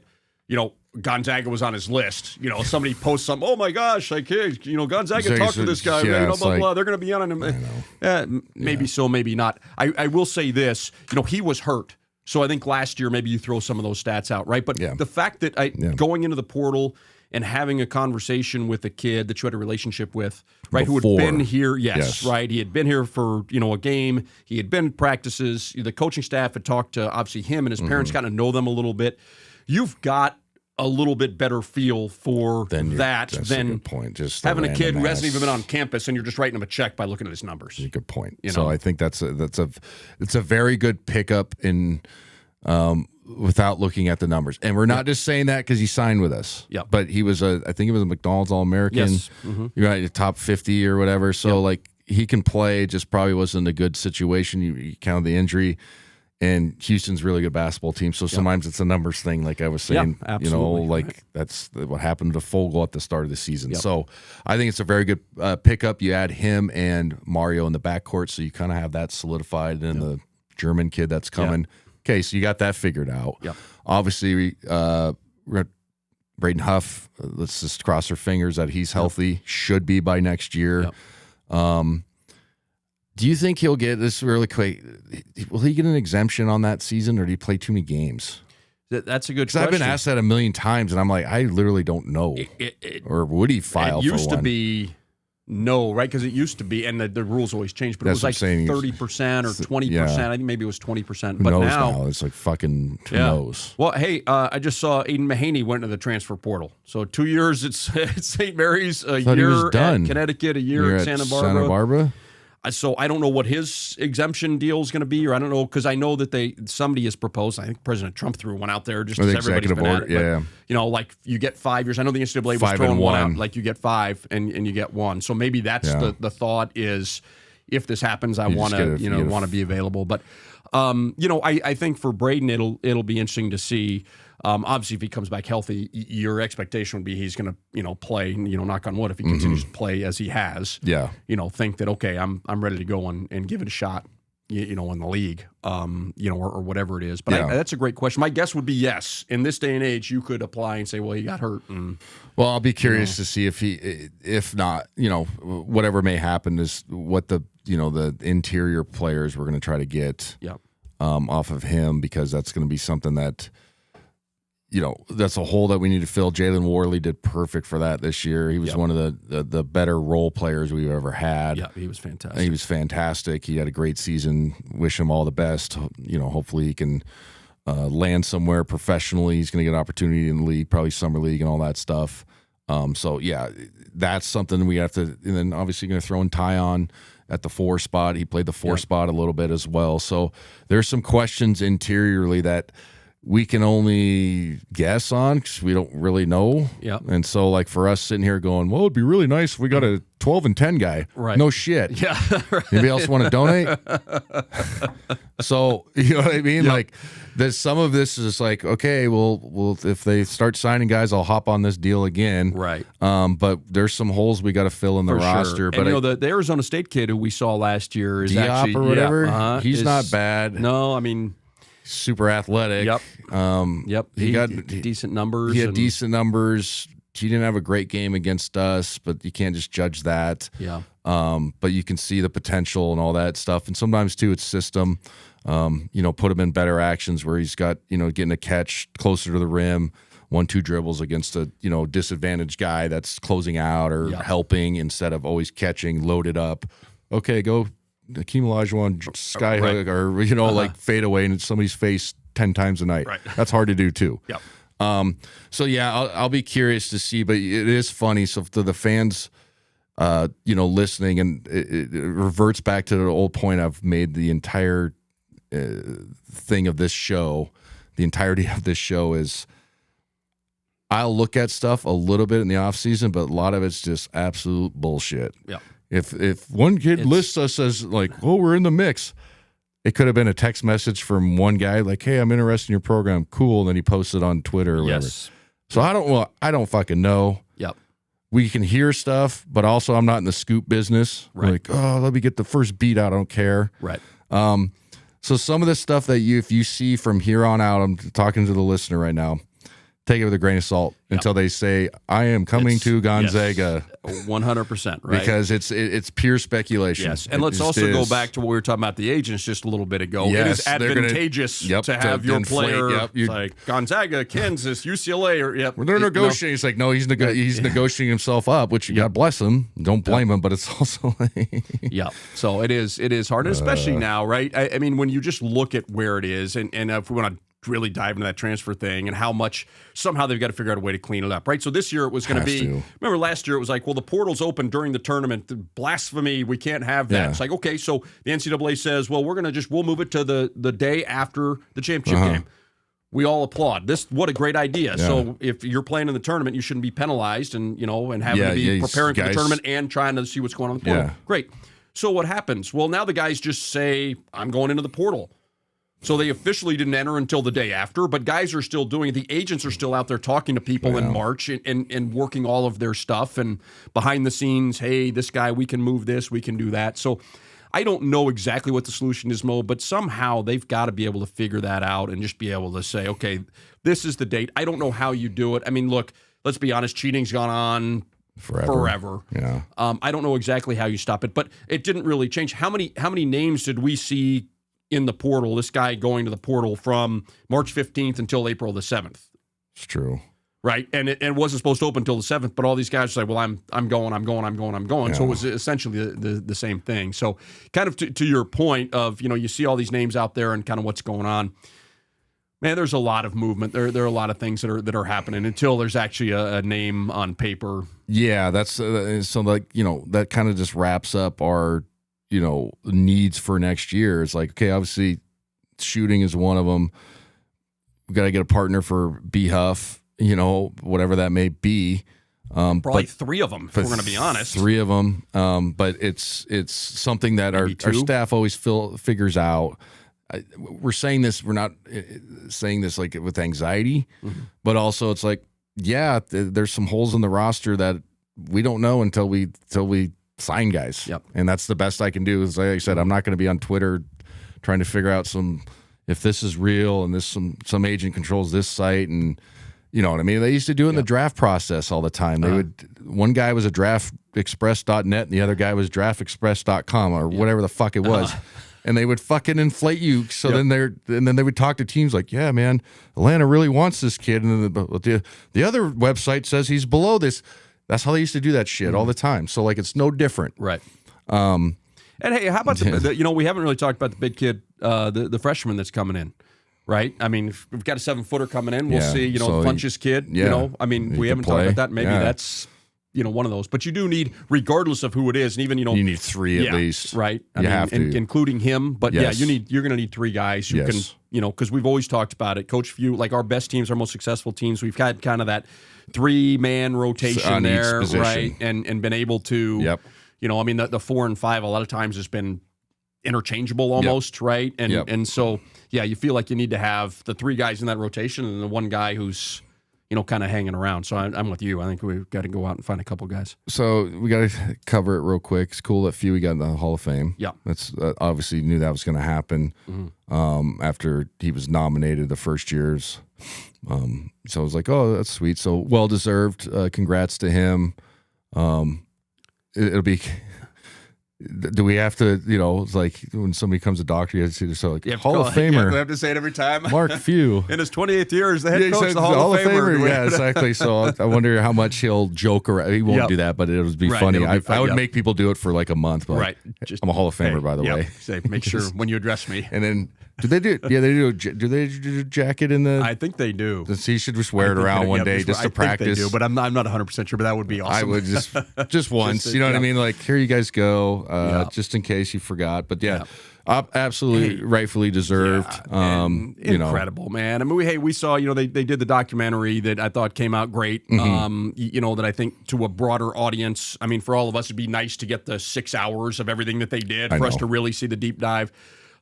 Gonzaga was on his list. Somebody posts something, oh my gosh, like, hey, Gonzaga talked to this guy, blah, blah, blah. They're going to be on him. Maybe so, maybe not. I will say this, he was hurt. So I think last year maybe you throw some of those stats out, right? But the fact that going into the portal and having a conversation with a kid that you had a relationship with, right, who had been here, right? He had been here for, a game. He had been practices. The coaching staff had talked to, obviously, him and his parents, gotten to know them a little bit. You've got a little bit better feel for than a good point. Just having a kid who hasn't even been on campus and you're just writing him a check by looking at his numbers. That's a good point. So I think it's a very good pickup in without looking at the numbers. And we're not just saying that because he signed with us. Yeah. But he was I think he was a McDonald's All-American. Yes. Mm-hmm. You're right, top 50 or whatever. So like he can play, just probably wasn't a good situation. You count the injury. And Houston's a really good basketball team, so sometimes it's a numbers thing, like I was saying. That's what happened to Fogel at the start of the season. Yep. So I think it's a very good pickup. You add him and Mario in the backcourt, so you kind of have that solidified. And the German kid that's coming. Yep. Okay, so you got that figured out. Yep. Obviously, Braden Huff, let's just cross our fingers that he's healthy. Should be by next year. Yep. Do you think he'll get this really quick? Will he get an exemption on that season, or do he play too many games? That's a good question. I've been asked that a million times, and I'm like, I literally don't know. Or would he file for one? It used to be no, right? Because it used to be, and the rules always changed, but it was like 30% or 20%. I think maybe it was 20%. But now it's like fucking who knows. Well, hey, I just saw Aiden Mahaney went into the transfer portal. So 2 years at St. Mary's, a year at Connecticut, a year at Santa Barbara. So I don't know what his exemption deal is going to be, or I don't know, because I know that somebody has proposed. I think President Trump threw one out there just as everybody's been at it. But, like you get 5 years. I know the NCAA was throwing one out, like you get 5 and you get 1. So maybe that's the thought is, if this happens, I want to want to be available. But I think for Braden, it'll be interesting to see. Obviously, if he comes back healthy, your expectation would be he's going to play. Knock on wood, if he continues to play as he has. Yeah. Think that okay, I'm ready to go and give it a shot. in the league, or whatever it is. But Yeah. that's a great question. My guess would be yes. In this day and age, you could apply and say, well, he got hurt. And, Well, I'll be curious to see if not, whatever may happen is what the interior players we're going to try to get yeah. off of him, because that's going to be something that, that's a hole that we need to fill. Jalen Warley did perfect for that this year. He was one of the better role players we've ever had. Yeah, he was fantastic. He was fantastic. He had a great season. Wish him all the best. Hopefully he can land somewhere professionally. He's going to get an opportunity in the league, probably summer league and all that stuff. So yeah, that's something we have to. And then obviously going to throw in Tyon at the 4 spot. He played the 4 spot a little bit as well. So there's some questions interiorly that we can only guess on because we don't really know. Yeah. And so, like, for us sitting here going, well, it'd be really nice if we got a 12-10 guy. Right. No shit. Yeah. Right. Anybody else want to donate? So, you know what I mean? Yep. Like, some of this is like, okay, well, if they start signing guys, I'll hop on this deal again. Right. But there's some holes we got to fill in the For roster. sure. But And, the Arizona State kid who we saw last year is Diop actually, or whatever, he's is not bad. No, I mean, Super athletic. Yep. Yep. He got decent numbers. He had decent numbers. He didn't have a great game against us, but you can't just judge that. Yeah. But you can see the potential and all that stuff. And sometimes too, it's system. Put him in better actions where he's got, getting a catch closer to the rim, 1-2 dribbles against a, disadvantaged guy that's closing out or helping instead of always catching, loaded up. Okay, go Hakeem Olajuwon skyhook or, like fade away in somebody's face 10 times a night. Right. That's hard to do too. Yep. So yeah, I'll be curious to see, but it is funny. So to the fans, listening, and it reverts back to the old point I've made the entire thing of this show. The entirety of this show is I'll look at stuff a little bit in the off season, but a lot of it's just absolute bullshit. Yeah. If one kid lists us as like, oh, we're in the mix, it could have been a text message from one guy like, hey, I'm interested in your program. Cool. And then he posted on Twitter or whatever. Yes. So I don't fucking know. Yep. We can hear stuff, but also I'm not in the scoop business. Right. Like, oh, let me get the first beat out. I don't care. Right. So some of the stuff that if you see from here on out, I'm talking to the listener right now, take it with a grain of salt until they say, I am coming to Gonzaga. 100%, right? Because it's pure speculation. Yes, and let's also go back to what we were talking about the agents just a little bit ago. Yes, it is advantageous to have your player like Gonzaga, Kansas, UCLA, or they're negotiating. It's like, no, he's negotiating himself up, which God bless him. Don't blame him, but it's also yeah. So it is hard, and especially now, right? I mean, when you just look at where it is, and if we want to really dive into that transfer thing and how much somehow they've got to figure out a way to clean it up, right? So this year it was going to be, remember last year it was like, well, the portal's open during the tournament. Blasphemy, we can't have that. Yeah. It's like, okay, so the NCAA says, well, we'll move it to the day after the championship game. We all applaud. What a great idea. Yeah. So if you're playing in the tournament, you shouldn't be penalized and having to be preparing for the tournament and trying to see what's going on in the portal. Yeah. Great. So what happens? Well, now the guys just say, I'm going into the portal. So they officially didn't enter until the day after, but guys are still doing it. The agents are still out there talking to people in March and working all of their stuff and behind the scenes, hey, this guy, we can move this, we can do that. So I don't know exactly what the solution is, Mo, but somehow they've got to be able to figure that out and just be able to say, okay, this is the date. I don't know how you do it. I mean, look, let's be honest, cheating's gone on forever. Yeah. I don't know exactly how you stop it, but it didn't really change. How many names did we see in the portal, this guy going to the portal from March 15th until April the 7th? It's true. Right. And it wasn't supposed to open until the 7th, but all these guys say, well, I'm going. Yeah. So it was essentially the same thing. So kind of to your point of, you see all these names out there and kind of what's going on. Man, there's a lot of movement. There are a lot of things that are happening until there's actually a name on paper. Yeah, that's so like, that kind of just wraps up our needs for next year. It's like, okay, obviously shooting is one of them. We got to get a partner for B Huff, whatever that may be. Probably 3 of them, if we're going to be honest. 3 of them. But it's something that our staff always figures out. We're saying this, we're not saying this like with anxiety, but also it's like, yeah, there's some holes in the roster that we don't know until we sign guys. Yep. And that's the best I can do. Is like I said, I'm not going to be on Twitter trying to figure out if this is real and some agent controls this site, and you know what I mean. They used to do it in the draft process all the time. They one guy was a draftexpress.net and the other guy was draftexpress.com or whatever the fuck it was. And they would fucking inflate you. So then they would talk to teams like, yeah, man, Atlanta really wants this kid. And then the other website says he's below this. That's how they used to do that shit all the time. So like, it's no different. Right. And hey, how about we haven't really talked about the big kid, the freshman that's coming in. Right. I mean, if we've got a 7-footer coming in. We'll see, so Funch's kid, I mean, we haven't talked about that. Maybe that's, one of those. But you do need, regardless of who it is, and even, you need 3 at least. Right. You have to. Including him. But you're going to need 3 guys who can, because we've always talked about it. Coach Few, like our best teams, our most successful teams, we've had kind of that 3-man rotation on there, right? And been able to, the 4 and 5 a lot of times has been interchangeable almost, right? And so, you feel like you need to have the 3 guys in that rotation and the 1 guy who's, kind of hanging around. So I'm with you. I think we've got to go out and find a couple guys. So we got to cover it real quick. It's cool that Few got in the Hall of Fame. Yeah. That's obviously knew that was going to happen after he was nominated the first years. So I was like, oh, that's sweet. So well-deserved. Congrats to him. It'll be... Do we have to, it's like when somebody becomes a doctor, you have to say, like, Hall of Famer. We have to say it every time. Mark Few. In his 28th year as the head coach of the Hall of Famer. Yeah, exactly. So I wonder how much he'll joke around. He won't do that, but it would be funny. I would make people do it for like a month. But right. I'm a Hall of Famer, by the way. Say, make sure when you address me. And then, do they do? Yeah, they do. Do they do a jacket in the? I think they do. He should just wear it around one day just to practice. They do, but I'm not 100% sure. But that would be awesome. I would just once. You know what I mean? Like, here you guys go, just in case you forgot. But absolutely rightfully deserved. Incredible, man. I mean, we saw. They did the documentary that I thought came out great. That I think to a broader audience. I mean, for all of us, it'd be nice to get the 6 hours of everything that they did for us to really see the deep dive.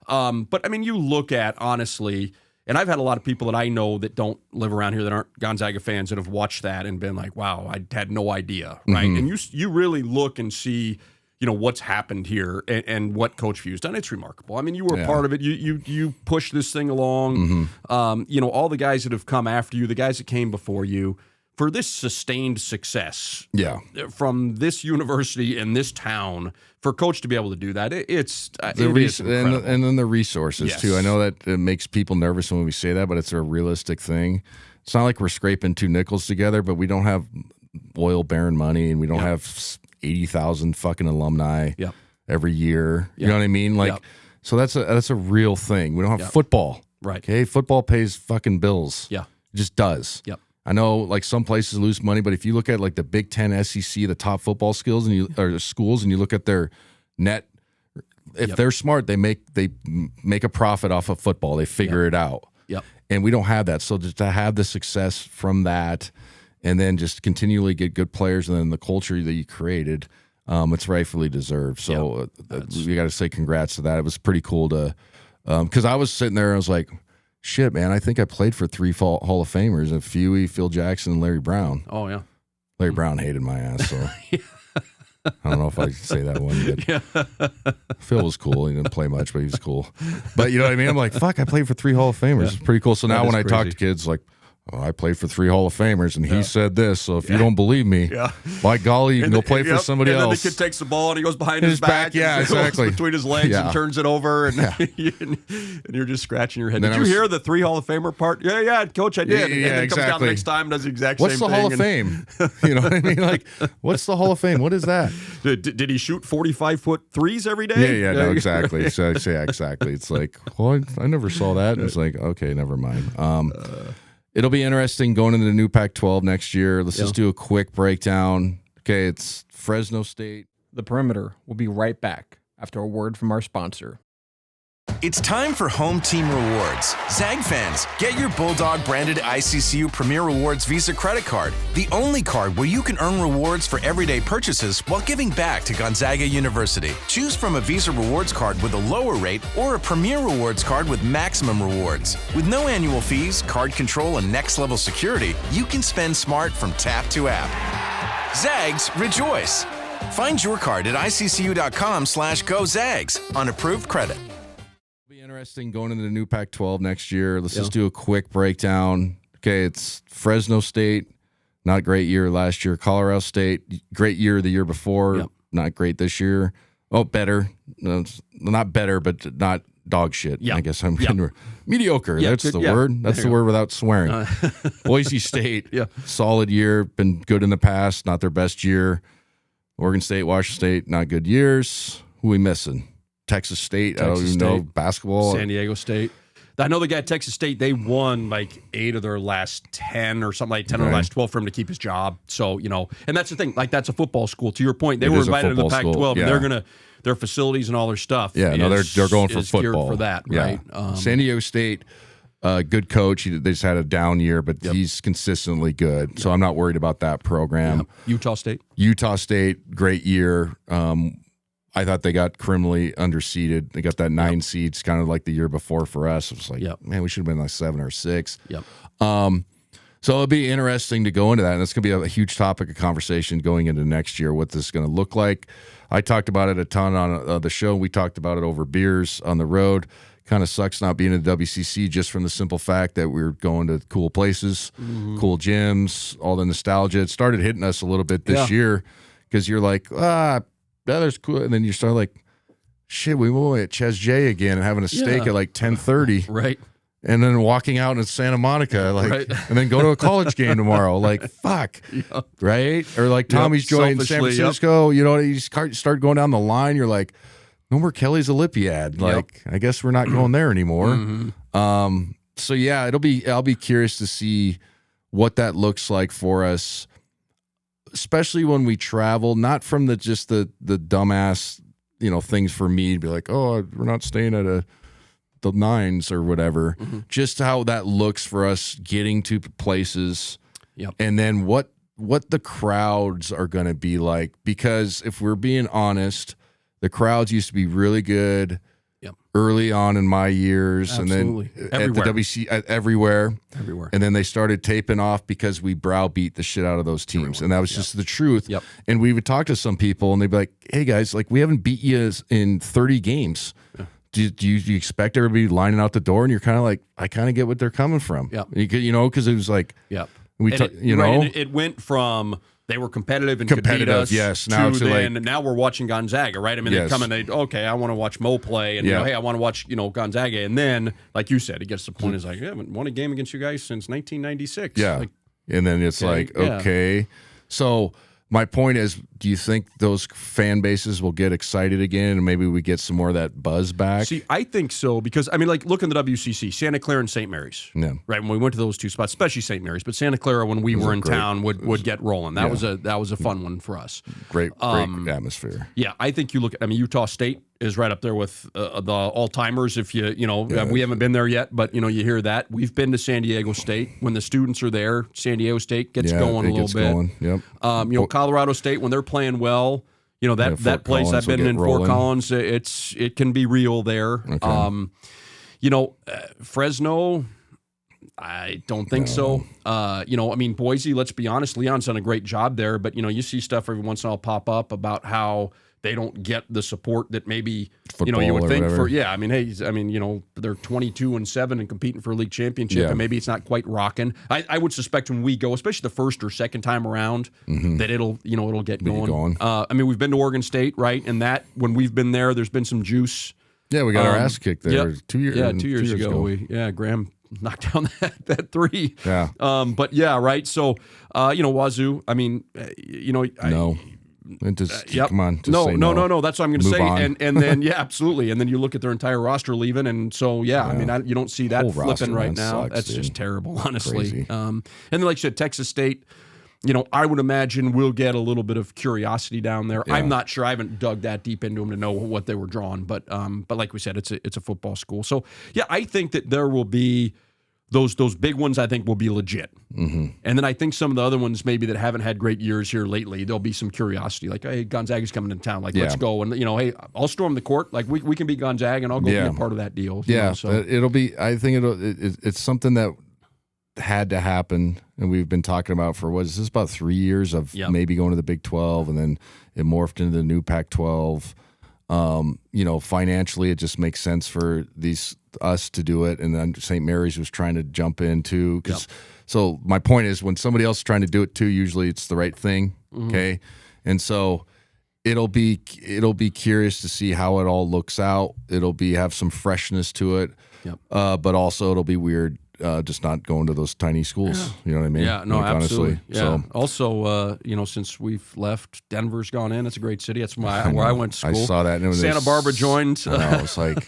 But I mean, you look at, honestly, and I've had a lot of people that I know that don't live around here that aren't Gonzaga fans that have watched that and been like, wow, I had no idea, right? And you really look and see, what's happened here and what Coach Few's done. It's remarkable. I mean, you were part of it. You pushed this thing along. All the guys that have come after you, the guys that came before you, for this sustained success from this university and this town, for Coach to be able to do that, it's incredible. And then the resources too. I know that it makes people nervous when we say that, but it's a realistic thing. It's not like we're scraping 2 nickels together, but we don't have oil bearing money, and we don't have 80,000 fucking alumni every year. You know what I mean? Like, so that's a real thing. We don't have football. Right. Okay. Football pays fucking bills. Yeah. It just does. Yep. I know, like, some places lose money, but if you look at like the Big Ten, SEC, the top football schools, and you look at their net, if they're smart, they make a profit off of football. They figure it out. Yep. And we don't have that. So just to have the success from that, and then just continually get good players, and then the culture that you created, it's rightfully deserved. So we got to say congrats to that. It was pretty cool to, because I was sitting there and I was like, shit, man, I think I played for 3 Hall of Famers, and Fewy, Phil Jackson, and Larry Brown. Oh, yeah. Larry Brown hated my ass, so I don't know if I should say that one. But Phil was cool. He didn't play much, but he was cool. But you know what I mean? I'm like, fuck, I played for 3 Hall of Famers. It's pretty cool. So now when I talk to kids, like, oh, I played for 3 Hall of Famers, and he said this. So if you don't believe me, by golly, you can go play for somebody else. And then the kid takes the ball and he goes behind his back. Yeah, exactly. Between his legs and turns it over, and, and you're just scratching your head. Did you hear the 3 Hall of Famer part? Yeah, Coach, I did. And then comes down the next time, does the exact same thing. What's the Hall of Fame? You know what I mean? Like, what's the Hall of Fame? What is that? Did he shoot 45-foot threes every day? Yeah, no, exactly. So exactly. It's like, well, I never saw that. And it's like, okay, never mind. It'll be interesting going into the new Pac-12 next year. Let's just do a quick breakdown. Okay, it's Fresno State. The Perimeter will be right back after a word from our sponsor. It's time for Home Team Rewards. Zag fans, get your Bulldog branded ICCU Premier Rewards Visa credit card, the only card where you can earn rewards for everyday purchases while giving back to Gonzaga University. Choose from a Visa Rewards card with a lower rate or a Premier Rewards card with maximum rewards. With no annual fees, card control, and next-level security, you can spend smart from tap to app. Zags, rejoice! Find your card at iccu.com/gozags on approved credit. interesting going into the new Pac-12 next year. Let's just do a quick breakdown. Okay, it's Fresno State, not great year last year. Colorado State, great year the year before, not great this year. Oh, better. No, not better, but not dog shit. I guess I'm mediocre. That's the word. That's the word without swearing. Boise State, solid year, been good in the past, not their best year. Oregon State, Washington State, not good years. Who we missing? Texas State, I don't even know. Basketball. San Diego State. I know the guy at Texas State, they won like 8 of their last 10 or something like 10 of their last 12 for him to keep his job. So, and that's the thing. Like, that's a football school. To your point, they were invited to the Pac-12, and they're going to, their facilities and all their stuff. Yeah, they're going for football. For that, right? San Diego State, good coach. They just had a down year, but he's consistently good. So I'm not worried about that program. Utah State, great year. I thought they got criminally underseeded. They got that 9 seeds, kind of like the year before for us. It was like, man, we should have been like 7 or 6. So it'll be interesting to go into that, and it's going to be a huge topic of conversation going into next year, what this is going to look like. I talked about it a ton on the show. We talked about it over beers on the road. Kind of sucks not being in the WCC just from the simple fact that we're going to cool places, cool gyms, all the nostalgia. It started hitting us a little bit this year because you're like, that's cool. And then you start like, shit, we went at Ches J again and having a steak at like 10:30. Right. And then walking out in Santa Monica, and then go to a college game tomorrow. Like, fuck. Right? Or like Tommy's joint in San Francisco, you start going down the line, you're like, no more Kelly's Olympiad. Like, I guess we're not going there anymore. So yeah, I'll be curious to see what that looks like for us, especially when we travel, not from the dumbass, things for me to be like, oh, we're not staying at the Nines or whatever. Just how that looks for us getting to places, and then what the crowds are going to be like. Because if we're being honest, the crowds used to be really good early on in my years. Absolutely. And then at the WC, everywhere. And then they started taping off because we browbeat the shit out of those teams. And that was just the truth. And we would talk to some people and they'd be like, hey guys, like, we haven't beat you in 30 games. Do you expect everybody lining out the door? And you're kind of like, I kind of get what they're coming from. Because it was like, it went from they were competitive and could beat us. Yes. Now we're watching Gonzaga, right? I mean, they come and I want to watch Mo play, and hey, I want to watch Gonzaga, and then like you said, it gets to the point is like, I haven't won a game against you guys since 1996. And then it's okay. So my point is, do you think those fan bases will get excited again and maybe we get some more of that buzz back? See, I think so because, I mean, like, look in the WCC, Santa Clara and St. Mary's. Right, when we went to those two spots, especially St. Mary's, but Santa Clara, when we were in town, would get rolling. That was a fun one for us. Great atmosphere. Yeah, I think you look at, Utah State is right up there with the all-timers. If we haven't been there yet, but you hear that. We've been to San Diego State. When the students are there, San Diego State gets going a little bit. Colorado State, when they're playing well, that place Collins I've been in Fort Collins, it can be real there. Fresno, I don't think so. Boise, let's be honest, Leon's done a great job there, but you see stuff every once in a while pop up about how they don't get the support that maybe you would think for. Yeah, they're 22-7 and competing for a league championship, and maybe it's not quite rocking. I would suspect when we go, especially the first or second time around, that it'll get going. We've been to Oregon State, right? And that when we've been there, there's been some juice. Yeah, we got our ass kicked there 2 years. Yeah, 2 years ago. Graham knocked down that three. Yeah. But yeah, right. So, Wazoo. No. Come on. No. That's what I'm going to say. And then, absolutely. And then you look at their entire roster leaving. And so, you don't see that flipping right now. That's just terrible, honestly. And then, like you said, Texas State, I would imagine we'll get a little bit of curiosity down there. I'm not sure. I haven't dug that deep into them to know what they were drawing. But like we said, it's a football school. So, I think that there will be those big ones. I think will be legit. And then I think some of the other ones maybe that haven't had great years here lately, there'll be some curiosity. Like, hey, Gonzaga's coming to town. Like, let's go. And, hey, I'll storm the court. Like, we can beat Gonzaga, and I'll go be a part of that deal. It'll be – I think it's something that had to happen, and we've been talking about for, what is this, about 3 years of maybe going to the Big 12, and then it morphed into the new Pac-12. Financially, it just makes sense for these us to do it, and then St. Mary's was trying to jump in too. So my point is, when somebody else is trying to do it too, usually it's the right thing. Okay, and so it'll be curious to see how it all looks out. It'll have some freshness to it, but also it'll be weird. Just not going to those tiny schools. You know what I mean? Yeah, no, absolutely. Honestly. Yeah. So, also, since we've left, Denver's gone in. It's a great city. That's where I went to school. I saw that. And it was Santa Barbara joined I was like,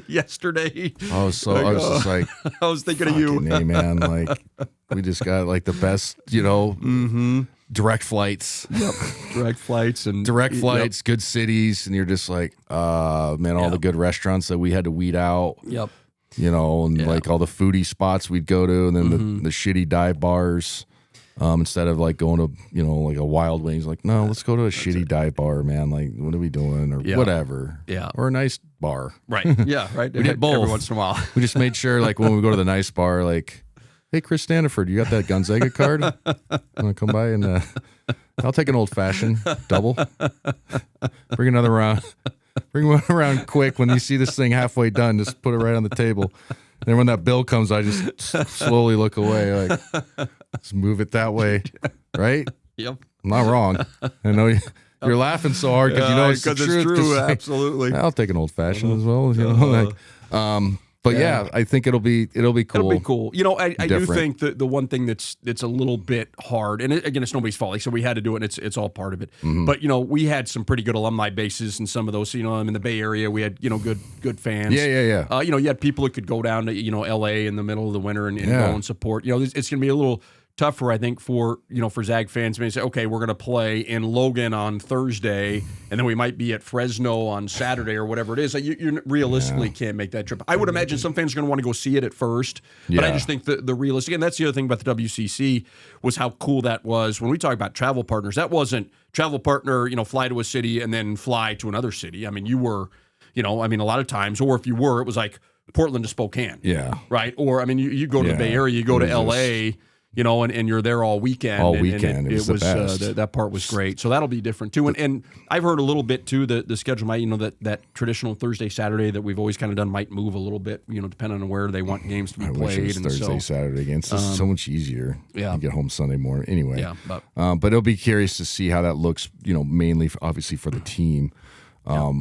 yesterday. I was just like, I was thinking of you. Hey, man, like, we just got like the best, direct flights. Yep. Direct flights. Good cities. And you're just like, man, all the good restaurants that we had to weed out. Yep. Like all the foodie spots we'd go to, and then the shitty dive bars, instead of like going to, like a Wild Wings, like, no, let's go to a shitty dive bar, man. Like, what are we doing? Or whatever. Yeah. Or a nice bar. Right. Yeah, right. We did both. Every once in a while. We just made sure, like, when we go to the nice bar, like, hey, Chris Standiford, you got that Gonzaga card? Want to come by and I'll take an old fashioned double. Bring another round. Bring one around quick. When you see this thing halfway done, just put it right on the table. And then when that bill comes, I just slowly look away, like, just move it that way, right? Yep. I'm not wrong. I know you're laughing so hard because you know it's the truth. It's true. Like, Absolutely. I'll take an old fashioned as well. But yeah, I think it'll be cool. It'll be cool. I do think that the one thing that's a little bit hard, and again, it's nobody's fault. Like, so we had to do it, and it's all part of it. But we had some pretty good alumni bases in some of those. I'm in the Bay Area. We had good fans. Yeah. You had people that could go down to L.A. in the middle of the winter and go and support. It's going to be a little tougher, I think, for Zag fans. Maybe say, okay, we're going to play in Logan on Thursday, and then we might be at Fresno on Saturday or whatever it is. You realistically can't make that trip. I would imagine some fans are going to want to go see it at first, but I just think the realistic, and that's the other thing about the WCC was how cool that was. When we talk about travel partners, that wasn't travel partner, fly to a city and then fly to another city. I mean, you were, a lot of times, or if you were, it was like Portland to Spokane. Yeah. Right? Or, I mean, you go to the Bay Area, you go to L.A., and you're there all weekend. All weekend. And it was the best. That part was great. So that'll be different too. And I've heard a little bit too, the schedule might, that traditional Thursday, Saturday that we've always kind of done might move a little bit, depending on where they want games to be played. Wish it was Thursday, Saturday again. It's just so much easier. Yeah. You get home Sunday morning. Anyway. Yeah. But it'll be curious to see how that looks, mainly obviously for the team,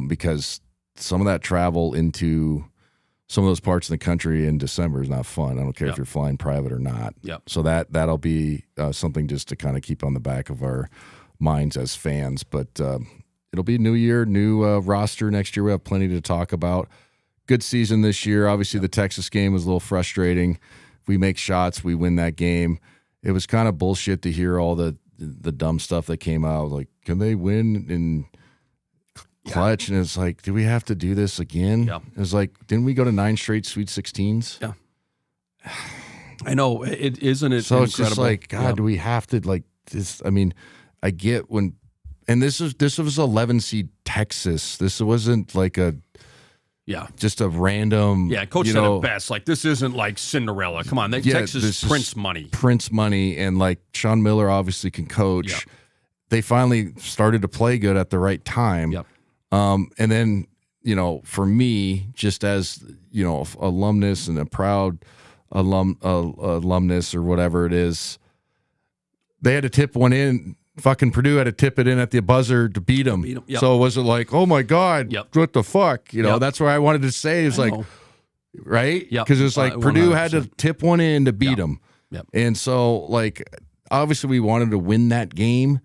because some of that travel into some of those parts of the country in December is not fun. I don't care if you're flying private or not. Yep. So that'll be something just to kind of keep on the back of our minds as fans. But it'll be a new year, new roster next year. We have plenty to talk about. Good season this year. Obviously, the Texas game was a little frustrating. If we make shots, we win that game. It was kind of bullshit to hear all the dumb stuff that came out. Like, can they win in clutch? And it's like, do we have to do this again? Yeah. It was like, didn't we go to 9 straight Sweet 16s? Yeah. I know. Isn't it so incredible? It's just like, God, do we have to, like, this? I mean, I get when, and this was 11 seed Texas. This wasn't like just a random. Yeah, Coach said it best. Like, this isn't like Cinderella. Come on, Texas is Prince money. Prince money, and like Sean Miller obviously can coach. Yep. They finally started to play good at the right time. Yep. And then, for me, just as, alumnus and a proud alumnus or whatever it is, they had to tip one in. Fucking Purdue had to tip it in at the buzzer to beat them. Yep. So was it like, oh my God, what the fuck? That's where I wanted to say is like, right? Yep. Because it was like 100%. Purdue had to tip one in to beat them. Yep. And so, like, obviously we wanted to win that game,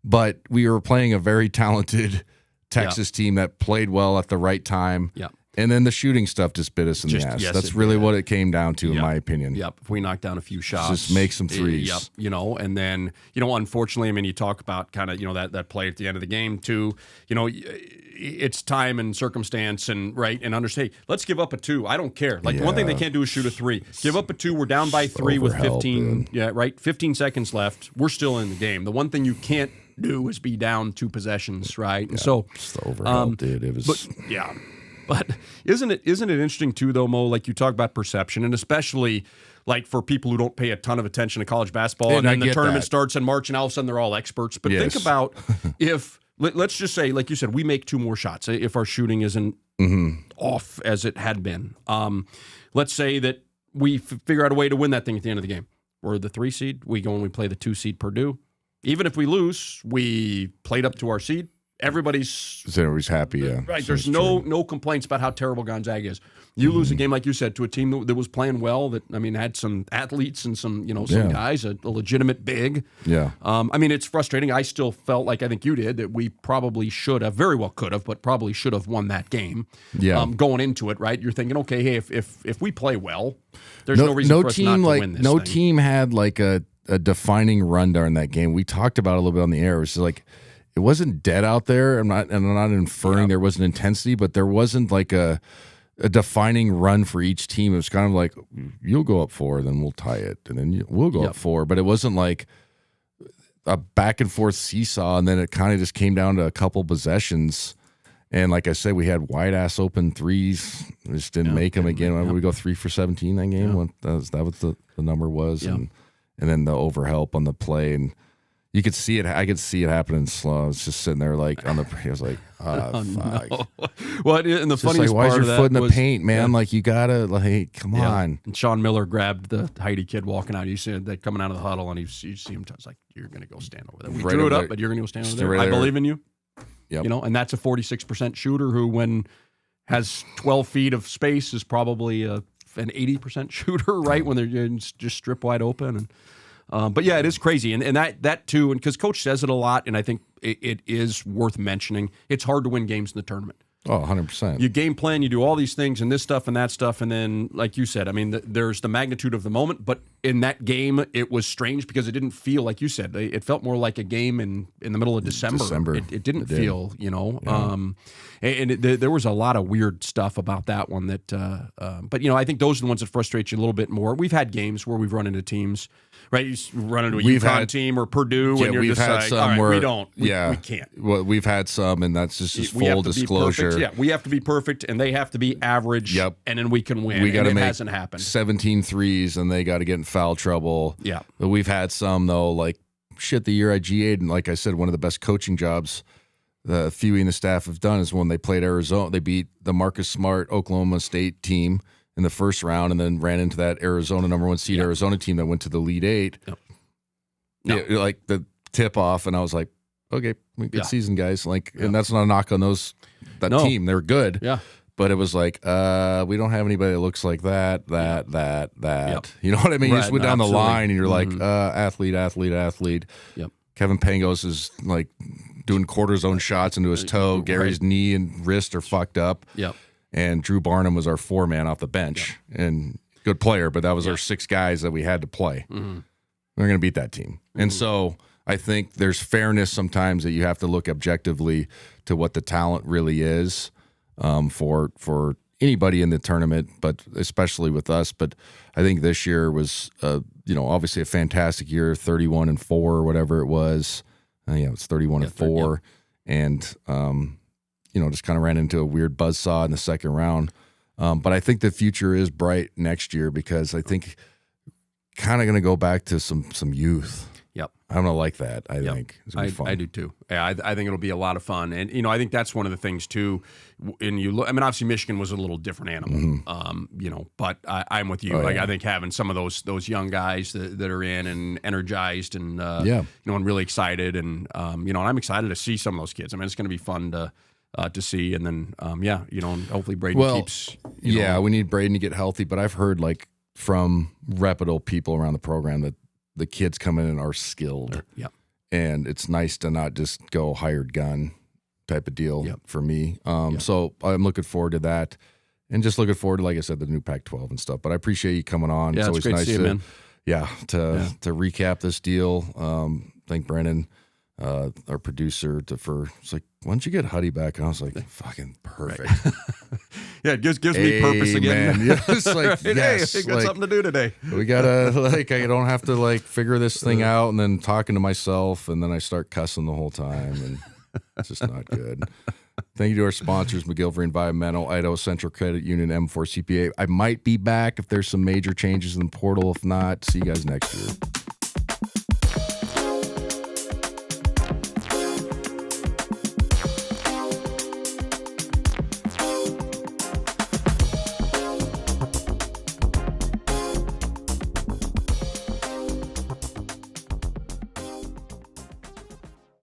but we were playing a very talented Texas team that played well at the right time. Yeah. And then the shooting stuff just bit us in the ass. Yes, That's really what it came down to, in my opinion. Yep. If we knock down a few shots. Just make some threes. Yep. And then, unfortunately, I mean, you talk about kind of, that play at the end of the game too. It's time and circumstance and understand, hey, let's give up a 2. I don't care. Like, the one thing they can't do is shoot a 3. Give up a 2. We're down by 3 with 15. Dude. 15 seconds left. We're still in the game. The one thing you can't do is be down 2 possessions, right? And so it's the overhelp, dude. It was But isn't it interesting too, though, Mo? Like, you talk about perception, and especially like for people who don't pay a ton of attention to college basketball, and then the tournament starts in March, and all of a sudden they're all experts. But think about if let's just say, like you said, we make 2 more shots. If our shooting isn't off as it had been. Let's say that we figure out a way to win that thing at the end of the game. We're the 3 seed. We go and we play the 2 seed Purdue. Even if we lose, we played up to our seed. Everybody's happy, yeah. Right. There's no complaints about how terrible Gonzaga is. You lose a game, like you said, to a team that was playing well, that, I mean, had some athletes and some guys, a legitimate big. Yeah. I mean, it's frustrating. I still felt like, I think you did, that we probably should have, very well could have, but probably should have won that game. Yeah. Going into it, right? You're thinking, okay, hey, if we play well, there's no reason for us not to win this thing. Team had like a defining run during that game. We talked about it a little bit on the air. It was like, it wasn't dead out there. I'm not inferring there wasn't intensity, but there wasn't like a defining run for each team. It was kind of like, you'll go up 4, then we'll tie it, and then we'll go up 4. But it wasn't like a back and forth seesaw, and then it kind of just came down to a couple possessions. And like I said, we had wide ass open threes. We just didn't make them again. Why would we go 3 for 17 that game? That was the number was, and then the overhelp on the play, and you could see it. I could see it happening slow. I was just sitting there like on the. I was like, fuck. No. Well, and the funniest why is part your of foot in that the was, paint, man? Like you gotta come on. And Sean Miller grabbed the Heidi kid walking out. You see that coming out of the huddle, and you see him. It's like, you're gonna go stand over there. We drew it up, but you're gonna go stand over there. Right I there. believe in you. Yep. And that's a 46% shooter who, when has 12 feet of space, is probably an 80% shooter, right? When they're just strip wide open. And but yeah, it is crazy, and that too, and because Coach says it a lot, and I think it is worth mentioning. It's hard to win games in the tournament. Oh, 100%. You game plan, you do all these things and this stuff and that stuff, and then, like you said, I mean, there's the magnitude of the moment, but in that game, it was strange because it didn't feel, like you said, it felt more like a game in the middle of December. It didn't feel, and there was a lot of weird stuff about that one that, but, I think those are the ones that frustrate you a little bit more. We've had games where we've run into teams, right? You run into a UConn team or Purdue, and you're just like, all right, we don't. We can't. Well, we've had some, and that's just we full disclosure. Yeah, we have to be perfect, and they have to be average, and then we can win. We got to make hasn't happened. 17 threes, and they got to get in foul trouble. Yeah. But we've had some, though, like, the year I GA'd, and like I said, one of the best coaching jobs the Huey and the staff have done is when they played Arizona. They beat the Marcus Smart Oklahoma State team in the first round, and then ran into that Arizona number 1 seed Arizona team that went to the Elite 8. Yep. Yeah, like the tip off, and I was like, okay, good season, guys. Like, and that's not a knock on that team. They're good. Yeah. But it was like, we don't have anybody that looks like that. Yep. You know what I mean? You Right, just went down the absolutely. line, and you're like, athlete. Yep. Kevin Pangos is like doing quarter zone shots into his toe. Gary's knee and wrist are fucked up. Yep. And Drew Barnum was our 4-man off the bench. And good player, but that was our 6 guys that we had to play. Mm-hmm. We're going to beat that team. And so I think there's fairness sometimes that you have to look objectively to what the talent really is for anybody in the tournament, but especially with us. But I think this year was, obviously a fantastic year, 31-4 or whatever it was. It's 31-4. And, just kind of ran into a weird buzzsaw in the second round. But I think the future is bright next year because I think kind of going to go back to some youth. Yep. I'm going to like that, I think. It's gonna be fun. I do too. Yeah, I think it'll be a lot of fun. And, I think that's one of the things too. And you look, I mean, obviously Michigan was a little different animal, but I'm with you. I think having some of those young guys that are in and energized and, and really excited. And, and I'm excited to see some of those kids. I mean, it's going to be fun to see. And then, and hopefully Braden keeps. We need Braden to get healthy. But I've heard from reputable people around the program that the kids come in and are skilled. Yep. And it's nice to not just go hired gun type of deal for me. So I'm looking forward to that. And just looking forward to, like I said, the new Pac-12 and stuff. But I appreciate you coming on. Yeah, it's always great nice to see you, man. To recap this deal. Thank Brennan, our producer, it's like, why don't you get Huddy back? And I was like, fucking perfect. Yeah, it gives me purpose again. Yeah, it's like, right? yes. Hey, got something to do today. We gotta, I don't have to figure this thing out and then talking to myself and then I start cussing the whole time and it's just not good. Thank you to our sponsors, McGillivray Environmental, Idaho Central Credit Union, M4 CPA. I might be back if there's some major changes in the portal. If not, see you guys next year.